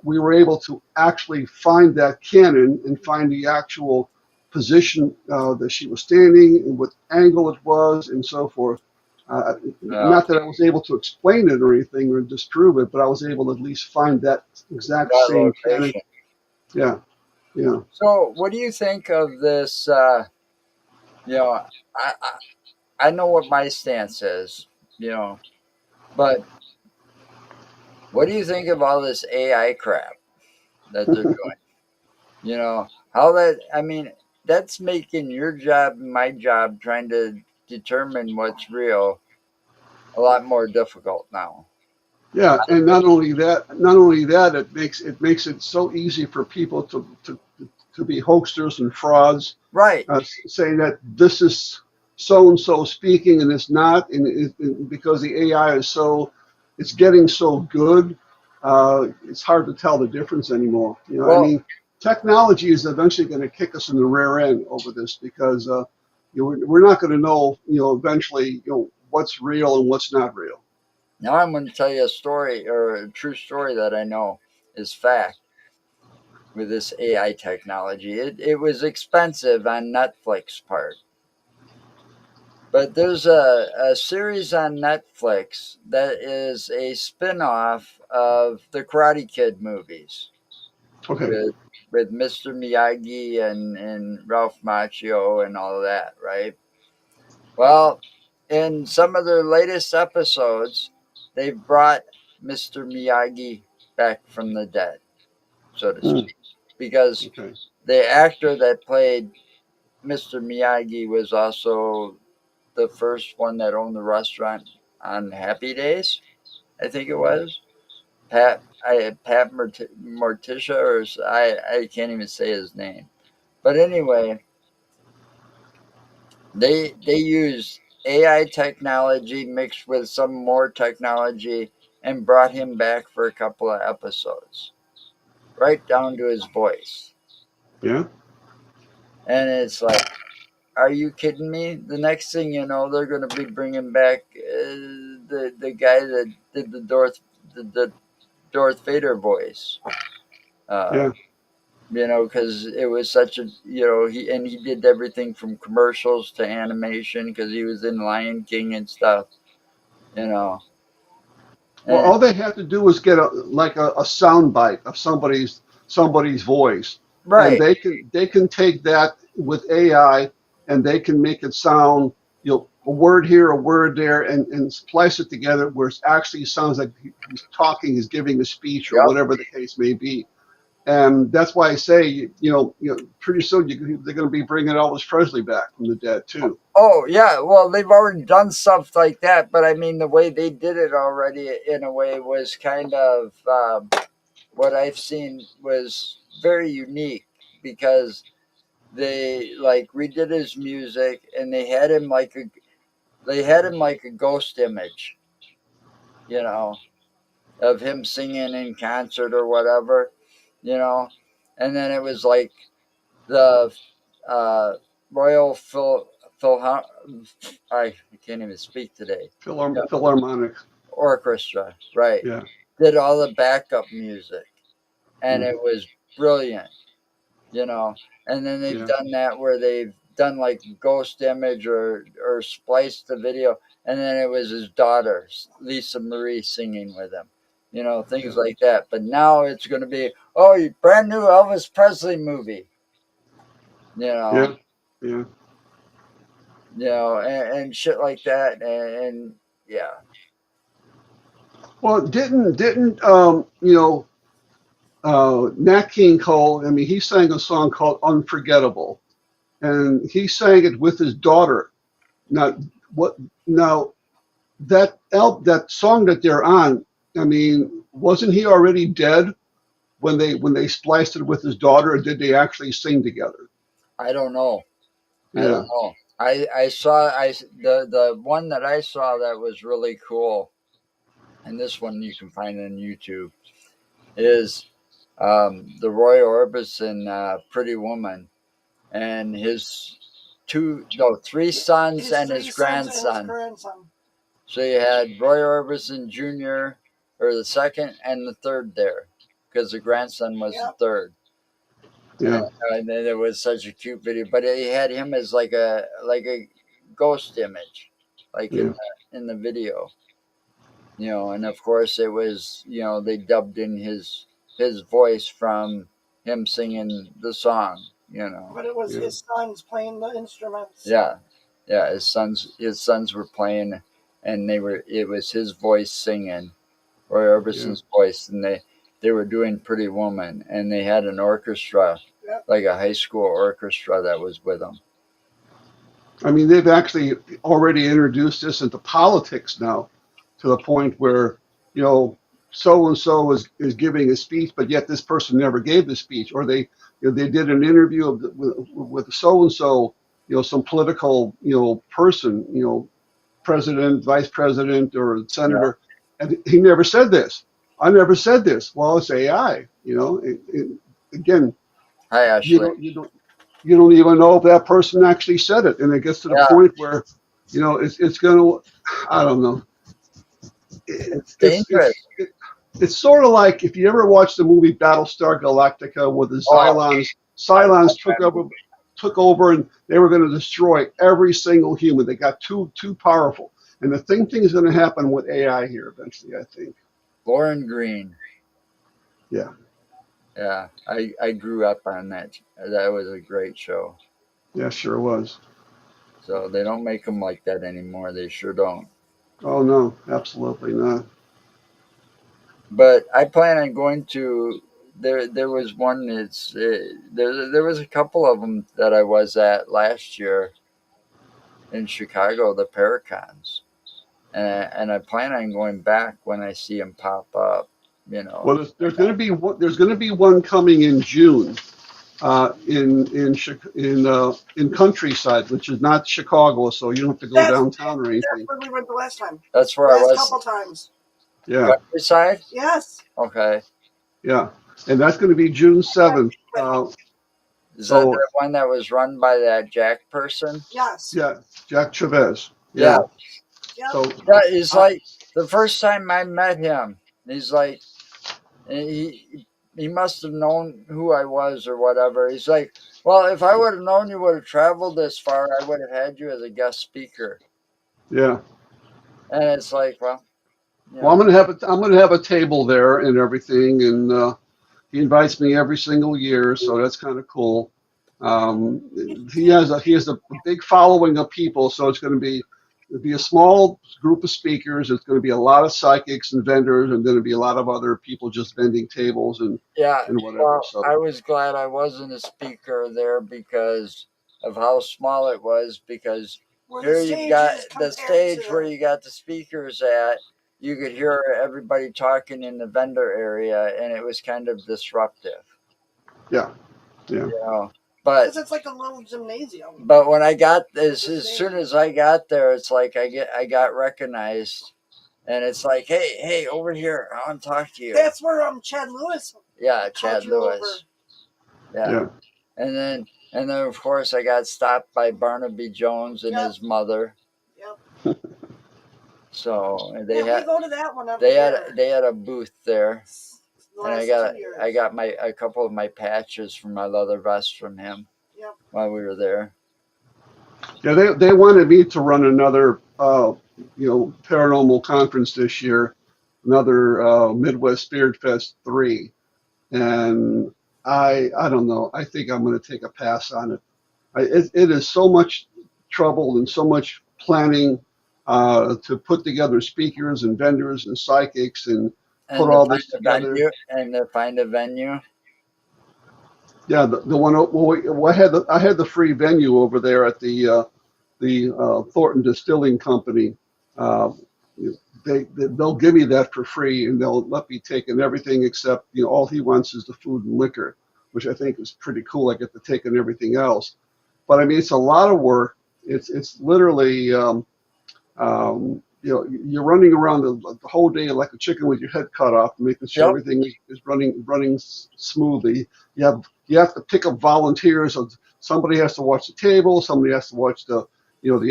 we were able to actually find that cannon and find the actual position that she was standing and what angle it was and so forth. yeah. Not that I was able to explain it or anything or disprove it, but I was able to at least find that exact That same cannon. location. Yeah, yeah. So, what do you think of this? You know, I, I know what my stance is. You know, but what do you think of all this AI crap that they're doing? How that, I mean, that's making your job and my job trying to determine what's real a lot more difficult now. Yeah, and not only that, it makes it so easy for people to be hoaxers and frauds, Right. saying that this is so and so speaking and it's not, and because the AI is it's getting so good, it's hard to tell the difference anymore. I Well, mean, technology is eventually going to kick us in the rear end over this because we're not going to know, eventually, what's real and what's not real. now I'm going to tell you a story or a true story that I know is fact with this AI technology. It was expensive on Netflix part. But there's a series on Netflix that is a spin off of the Karate Kid movies Okay. with with Mr. Miyagi and Ralph Macchio and all of that, right? Well, in some of their latest episodes, they've brought Mr. Miyagi back from the dead, so to Hmm. speak, because Okay. the actor that played Mr. Miyagi was also the first one that owned the restaurant on Happy Days, I think it was. Pat Morticia, I can't even say his name. But anyway, they used AI technology mixed with some more technology and brought him back for a couple of episodes, right down to his voice. Yeah. And it's like, are you kidding me? The next thing you know, they're going to be bringing back the guy that did the Darth Vader voice. Uh, Yeah. because it was such a he did everything from commercials to animation because he was in Lion King and stuff. You know, Well, and all they have to do is get a sound bite of somebody's voice, and right, they can take that with AI and they can make it sound, a word here, a word there, and splice it together where it actually sounds like he's talking, he's giving a speech or yep. whatever the case may be. And that's why I say, pretty soon they're going to be bringing Elvis Presley back from the dead too. Oh yeah, well they've already done stuff like that, but I mean the way they did it already in a way was kind of what I've seen was very unique because they like redid his music and they had him like a ghost image, you know, of him singing in concert or whatever, you know, and then it was like the uh, Royal Phil I can't even speak today. Yeah, Philharmonic. orchestra, right? Yeah. Did all the backup music, and Mm, it was brilliant, you know. And then they've yeah. done that where they've done like ghost image or spliced the video, and then it was his daughter Lisa Marie singing with him, things Yeah. like that. But now it's going to be brand new Elvis Presley movie, you know, Yeah. Yeah. and shit like that, and yeah, Well, didn't Nat King Cole? I mean, he sang a song called "Unforgettable," and he sang it with his daughter. Now, what? Now that song that they're on. I mean, wasn't he already dead when they spliced it with his daughter, or did they actually sing together? I don't know. I Yeah. don't know. I saw the one that I saw that was really cool, and this one you can find on YouTube is the Roy Orbison Pretty Woman and his three sons His and three his sons and his grandson. grandson. So you had Roy Orbison Jr. or the second and the third there, because the grandson was the Yep. third. And, Yeah. and then it was such a cute video, but he had him as like a ghost image, like Yeah. in the video, and of course it was they dubbed in his voice from him singing the song, But it was Yeah. his sons playing the instruments. yeah, yeah, his sons were playing, and it was his voice singing, Roy Yeah. Orbison's voice, and they were doing Pretty Woman, and they had an orchestra, Yep. like a high school orchestra that was with them. I mean, they've actually already introduced this into politics now, to the point where so and so is giving a speech, but yet this person never gave the speech, or they did an interview with so and so, some political person, president, vice president, or Yeah, senator, and he never said this. I never said this. Well, it's AI. Again, hi you Ashley. don't you don't you don't even know if that person actually said it, and it gets to the Yeah, point where it's going to. I don't know. It, it's it's dangerous. it's it, it's sort of like if you ever watched the movie Battlestar Galactica, where the Oh, I Cylons love that movie. took over, and they were going to destroy every single human. They got too powerful, and the same thing is going to happen with AI here eventually. I think. Lauren Green. Yeah. Yeah, I grew up on that. That was a great show. Yeah, sure was. So they don't make them like that anymore. They sure don't. Oh no, absolutely not. But I plan on going to. There was one. There was a couple of them that I was at last year in Chicago, the Paracons, and I plan on going back when I see them pop up. You know, Well, there's going to be one coming in June in Countryside, which is not Chicago, so you don't have to go downtown or That's anything. where we went the last time. that's where I Last was. couple times. Yeah, Countryside. Yes. Okay, yeah, and that's going to be June Yeah, 7th. went home. is that So the one that was run by that Jack person? Yes. yeah, Jack Chavez. Yeah, Yeah. Yep. So yeah. He's uh, like the first time I met him. He's like he must have known who I was or whatever. He's like, well, if I would have known you would have traveled this far, I would have had you as a guest speaker. yeah. And it's like, well, you Well, know, I'm going to have a table there and everything, and he invites me every single year, so that's kind of cool. He has a big following of people, so it'll be a small group of speakers. It's going to be a lot of psychics and vendors, and then it'll be a lot of other people just vending tables yeah. and whatever. Well, So I was glad I wasn't a speaker there because of how small it was. Because Where the here you've stage got is the compared stage where to. you got the speakers at. You could hear everybody talking in the vendor area, and it was kind of disruptive, yeah, yeah, you know. But Because it's like a little gymnasium. But when I got as Same. soon as I got there, it's like I got recognized, and it's like, hey, over here, I want to talk to you. That's where Chad Lewis Yeah, called Chad you over. Lewis. Yeah, yeah. and then of course I got stopped by Barnaby Jones and Yep. his mother. Yep. So Yeah, we go to that one every year. they had a booth there, The and last 2 years. I got a couple of my patches from my leather vest from him Yep. while we were there. Yeah, they wanted me to run another paranormal conference this year, another Midwest Spirit Fest 3. And I don't know. I think I'm going to take a pass on it. It is so much trouble and so much planning to put together speakers and vendors and psychics and put And to all find this a together. venue, and to find a venue. Yeah, the one. Well, I had the free venue over there at the Thornton Distilling Company. Uh, they'll give me that for free, and they'll let me take in everything except all he wants is the food and liquor, which I think is pretty cool. I get to take in everything else, but I mean it's a lot of work. It's literally you're running around the whole day like a chicken with your head cut off, making sure Yep. everything is running smoothly. You have to pick up volunteers. Somebody has to watch the table. Somebody has to watch the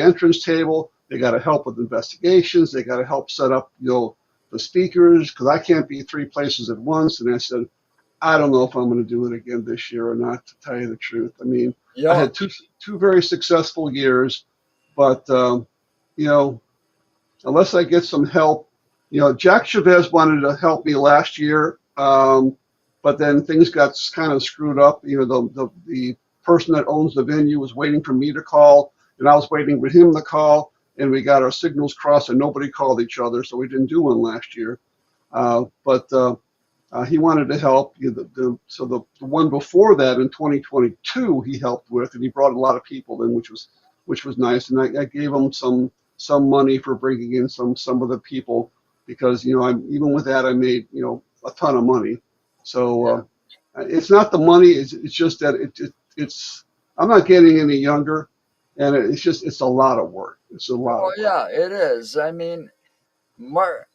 entrance table. They got to help with investigations. They got to help set up the speakers because I can't be three places at once. And I said, I don't know if I'm going to do it again this year or not. To tell you the truth, I mean, You I know, had two very successful years, but you know unless I get some help. Jack Chavez wanted to help me last year, but then things got kind of screwed up. The person that owns the venue was waiting for me to call, and I was waiting for him to call, and we got our signals crossed, and nobody called each other, so we didn't do one last year. But he wanted to help. So the one before that in 2022 he helped with, and he brought a lot of people in, which was nice. And I gave him some money for bringing in some of the people because I'm even with that I made a ton of money. So yeah. it's not the money. It's just that it's I'm not getting any younger, and it's a lot of work. It's a lot Oh of work. yeah, it is. I mean, Mark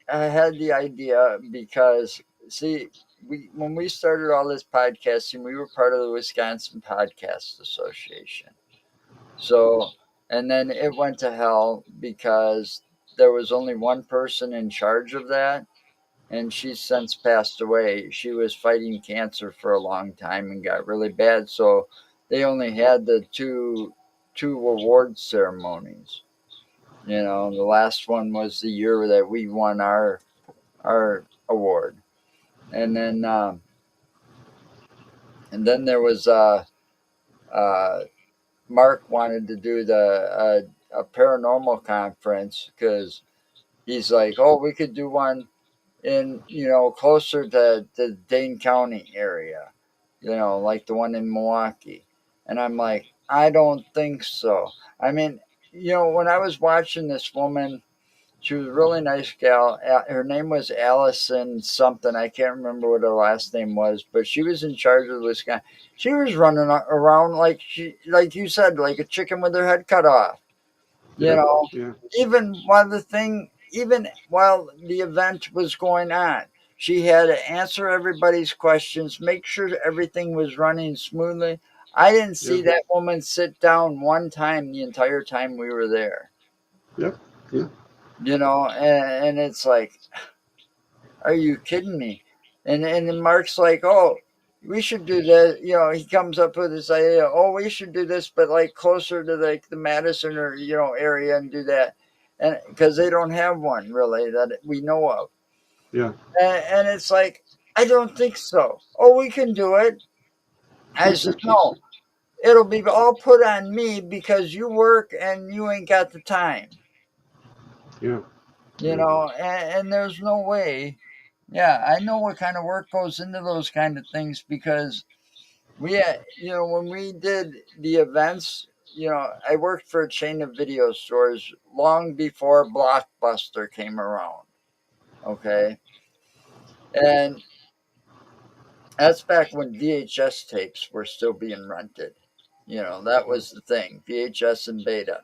had the idea because see, we when we started all this podcasting, we were part of the Wisconsin Podcast Association. So, and then it went to hell because there was only one person in charge of that, and she's since passed away. She was fighting cancer for a long time and got really bad, so they only had the two award ceremonies. The last one was the year that we won our award, and then And then there was uh, Mark wanted to do a paranormal conference because he's like, oh, we could do one in closer to the Dane County area, like the one in Milwaukee. And I'm like, I don't think so. I mean, when I was watching this woman, she was a really nice gal. Her name was Allison something. I can't remember what her last name was, but she was in charge of this guy. She was running around like you said, like a chicken with her head cut off. You Yeah, know, yeah, even while the event was going on, she had to answer everybody's questions, make sure everything was running smoothly. I didn't yeah, see that woman sit down one time the entire time we were there. yep, yeah, And it's like, are you kidding me? And then Mark's like, oh, we should do that. He comes up with this idea. Oh, we should do this, but like closer to like the Madison or area and do that, and because they don't have one really that we know of. yeah. And it's like, I don't think so. Oh, we can do it. I said, no, it'll be all put on me because you work and you ain't got the time. Yeah, yeah, And there's no way. Yeah, I know what kind of work goes into those kind of things because we had, when we did the events, I worked for a chain of video stores long before Blockbuster came around. Okay. And that's back when VHS tapes were still being rented. That yeah, was the thing, VHS and beta.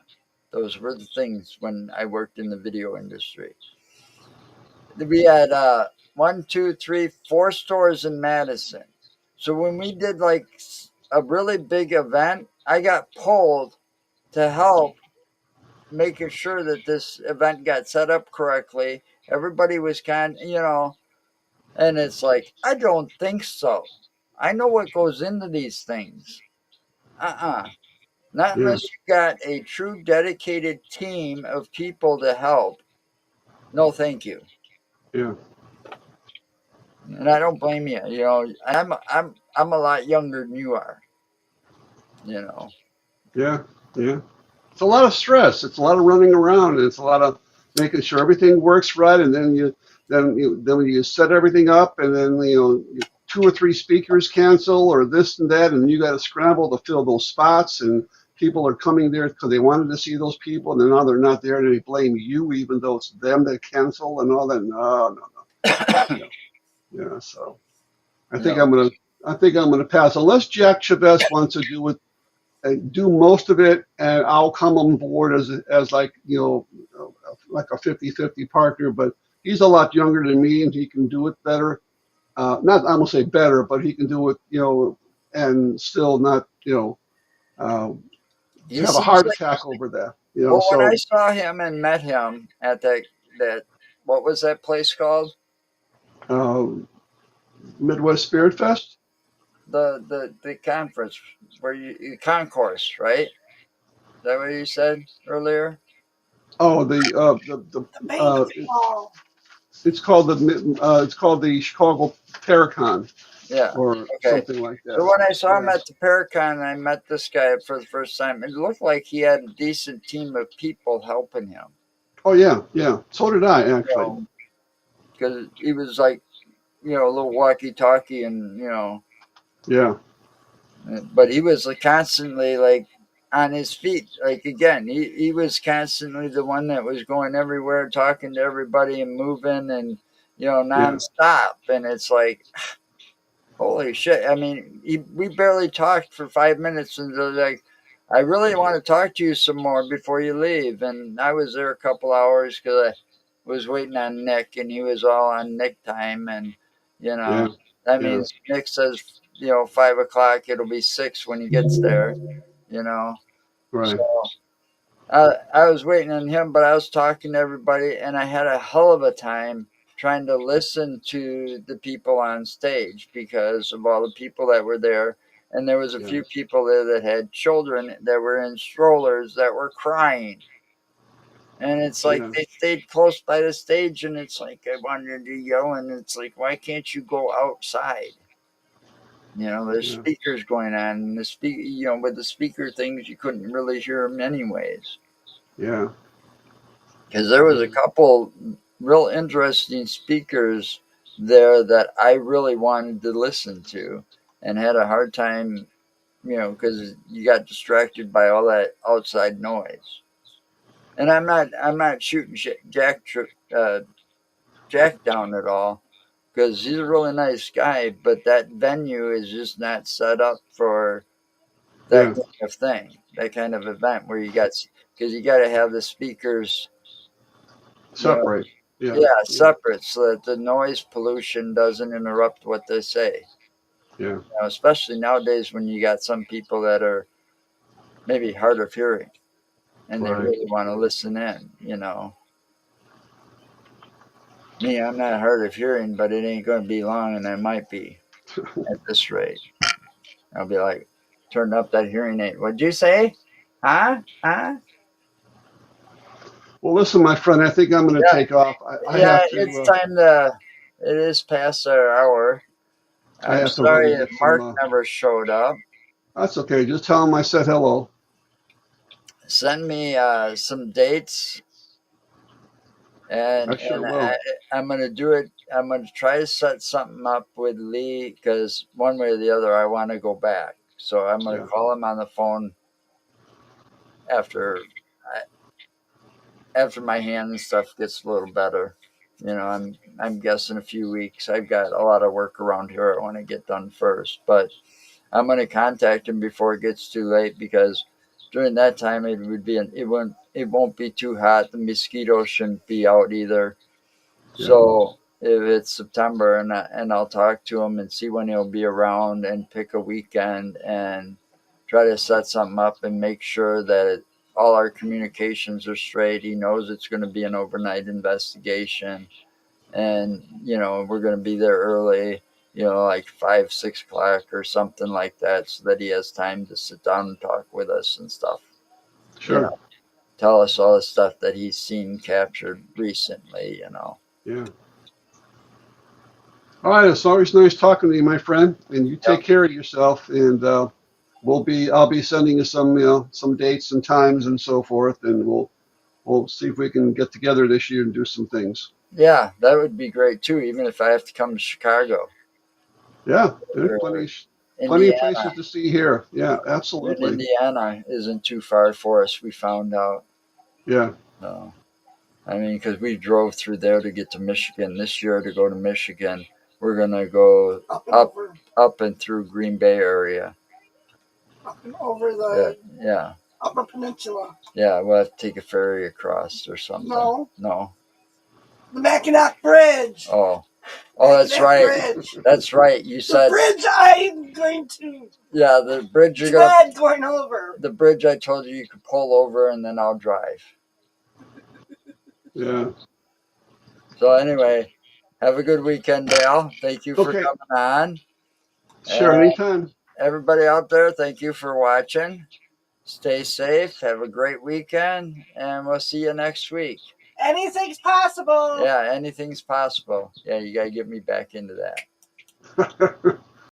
Those were the things when I worked in the video industry. We had one, two, three, four stores in Madison. So when we did like a really big event, I got pulled to help making sure that this event got set up correctly. Everybody was and it's like, I don't think so. I know what goes into these things. Not yeah, unless you got a true dedicated team of people to help. No, thank you. yeah, And I don't blame you. I'm a lot younger than you are. You know. yeah, yeah. It's a lot of stress. It's a lot of running around, and it's a lot of making sure everything works right. And then when you set everything up, and then two or three speakers cancel or this and that, and you got to scramble to fill those spots. And people are coming there because they wanted to see those people, and then now they're not there, and they blame you, even though it's them that cancel and all that. No, no, no. Yeah. So I think No. I'm gonna I think I'm gonna pass unless Jack Chavez wants to do it do most of it, and I'll come on board as like like a 50-50 partner. But he's a lot younger than me, and he can do it better. Not I won't say better, but he can do it, and still not uh, He have a seems heart like attack over that. well when I So saw him and met him at that what was that place called? uh, Midwest Spirit Fest. The conference where concourse, right? Is that what you said earlier? Oh, The banquet it, hall. it's called the Chicago Paracon Yeah. or Okay. something like So that. when I saw him Yeah. at the Paracon, I met this guy for the first time. It looked like he had a decent team of people helping him. Oh yeah, yeah. So did I You actually. know, because he was like, a little walkie-talkie, and Yeah, but he was like constantly like on his feet. Like again, he was constantly the one that was going everywhere, talking to everybody and moving and yeah, nonstop. And it's like, holy shit! I mean, we barely talked for 5 minutes, and they're like, I really want to talk to you some more before you leave. And I was there a couple hours because I was waiting on Nick, and he was all on Nick time, and you yeah, know that yeah. means Nick says 5 o'clock. It'll be 6 when he gets there. You know, so Right. I was waiting on him, but I was talking to everybody, and I had a hell of a time trying to listen to the people on stage because of all the people that were there. And there was a Yeah, few people there that had children that were in strollers that were crying. And it's like yeah, they stayed close by the stage, and it's like I wanted to yell, and it's like, why can't you go outside? There's Yeah. speakers going on, and with the speaker things, you couldn't really hear them anyways. Yeah. Because there was a couple real interesting speakers there that I really wanted to listen to, and had a hard time, because you got distracted by all that outside noise. And I'm not shooting uh, Jack down at all, because he's a really nice guy, but that venue is just not set up for that Yeah. kind of thing, that kind of event where because you got to have the speakers, you know, Separate. Yeah. yeah, Yeah. separate so that the noise pollution doesn't interrupt what they say. Yeah. Especially nowadays when you got some people that are maybe hard of hearing and they Right. really want to listen in. Me, I'm not hard of hearing, but it ain't going to be long, and I might be at this rate. I'll be like, turn up that hearing aid. What'd you say? Huh? Huh? Well, listen, my friend, I think I'm going to Yeah, take off. I yeah. have It's to. time to. It is past our hour. I I'm have to run sorry and that get some. Mark never showed up. That's okay. Just tell him I said hello. Send me some dates, I and sure and will. I'm gonna do it. I'm gonna try to set something up with Lee because one way or the other, I want to go back. So I'm gonna Yeah. call him on the phone after after my hand and stuff gets a little better. I'm guessing a few weeks. I've got a lot of work around here I want to get done first, but I'm going to contact him before it gets too late because during that time it won't be too hot. The mosquitoes shouldn't be out either. Yeah. So if it's September and I'll talk to him and see when he'll be around and pick a weekend and try to set something up and make sure that all our communications are straight. He knows it's going to be an overnight investigation, and we're going to be there early. Like 5, 6 o'clock or something like that, so that he has time to sit down and talk with us and stuff. You Sure. know, tell us all the stuff that he's seen captured recently. Yeah. All right. It's always nice talking to you, my friend. And you Yep. take care of yourself. And I'll be sending you some dates and times and so forth. And we'll see if we can get together this year and do some things. Yeah, that would be great too, even if I have to come to Chicago Yeah. There's or plenty of Indiana. places to see here. Yeah. Even Absolutely. Indiana isn't too far for us, we found out. Yeah. So, I mean, because we drove through there to get to Michigan. This year, to go to Michigan, we're going to go Up and up, over, up and through Green Bay area. up and over Yeah, the yeah, Upper Peninsula. yeah. We'll have to take a ferry across or something. No, No. the Mackinac Bridge. Oh, that's Mackinac right. Bridge. That's right. You The said, bridge I'm going to yeah, the bridge you're gonna, dread going over. the bridge I told you could pull over and then I'll drive. Yeah. So anyway, have a good weekend, Dale. Thank you for Okay. coming on. Sure. And Anytime. everybody out there, thank you for watching. Stay safe. Have a great weekend, and we'll see you next week. Anything's possible. Yeah, anything's possible. Yeah, you got to get me back into that.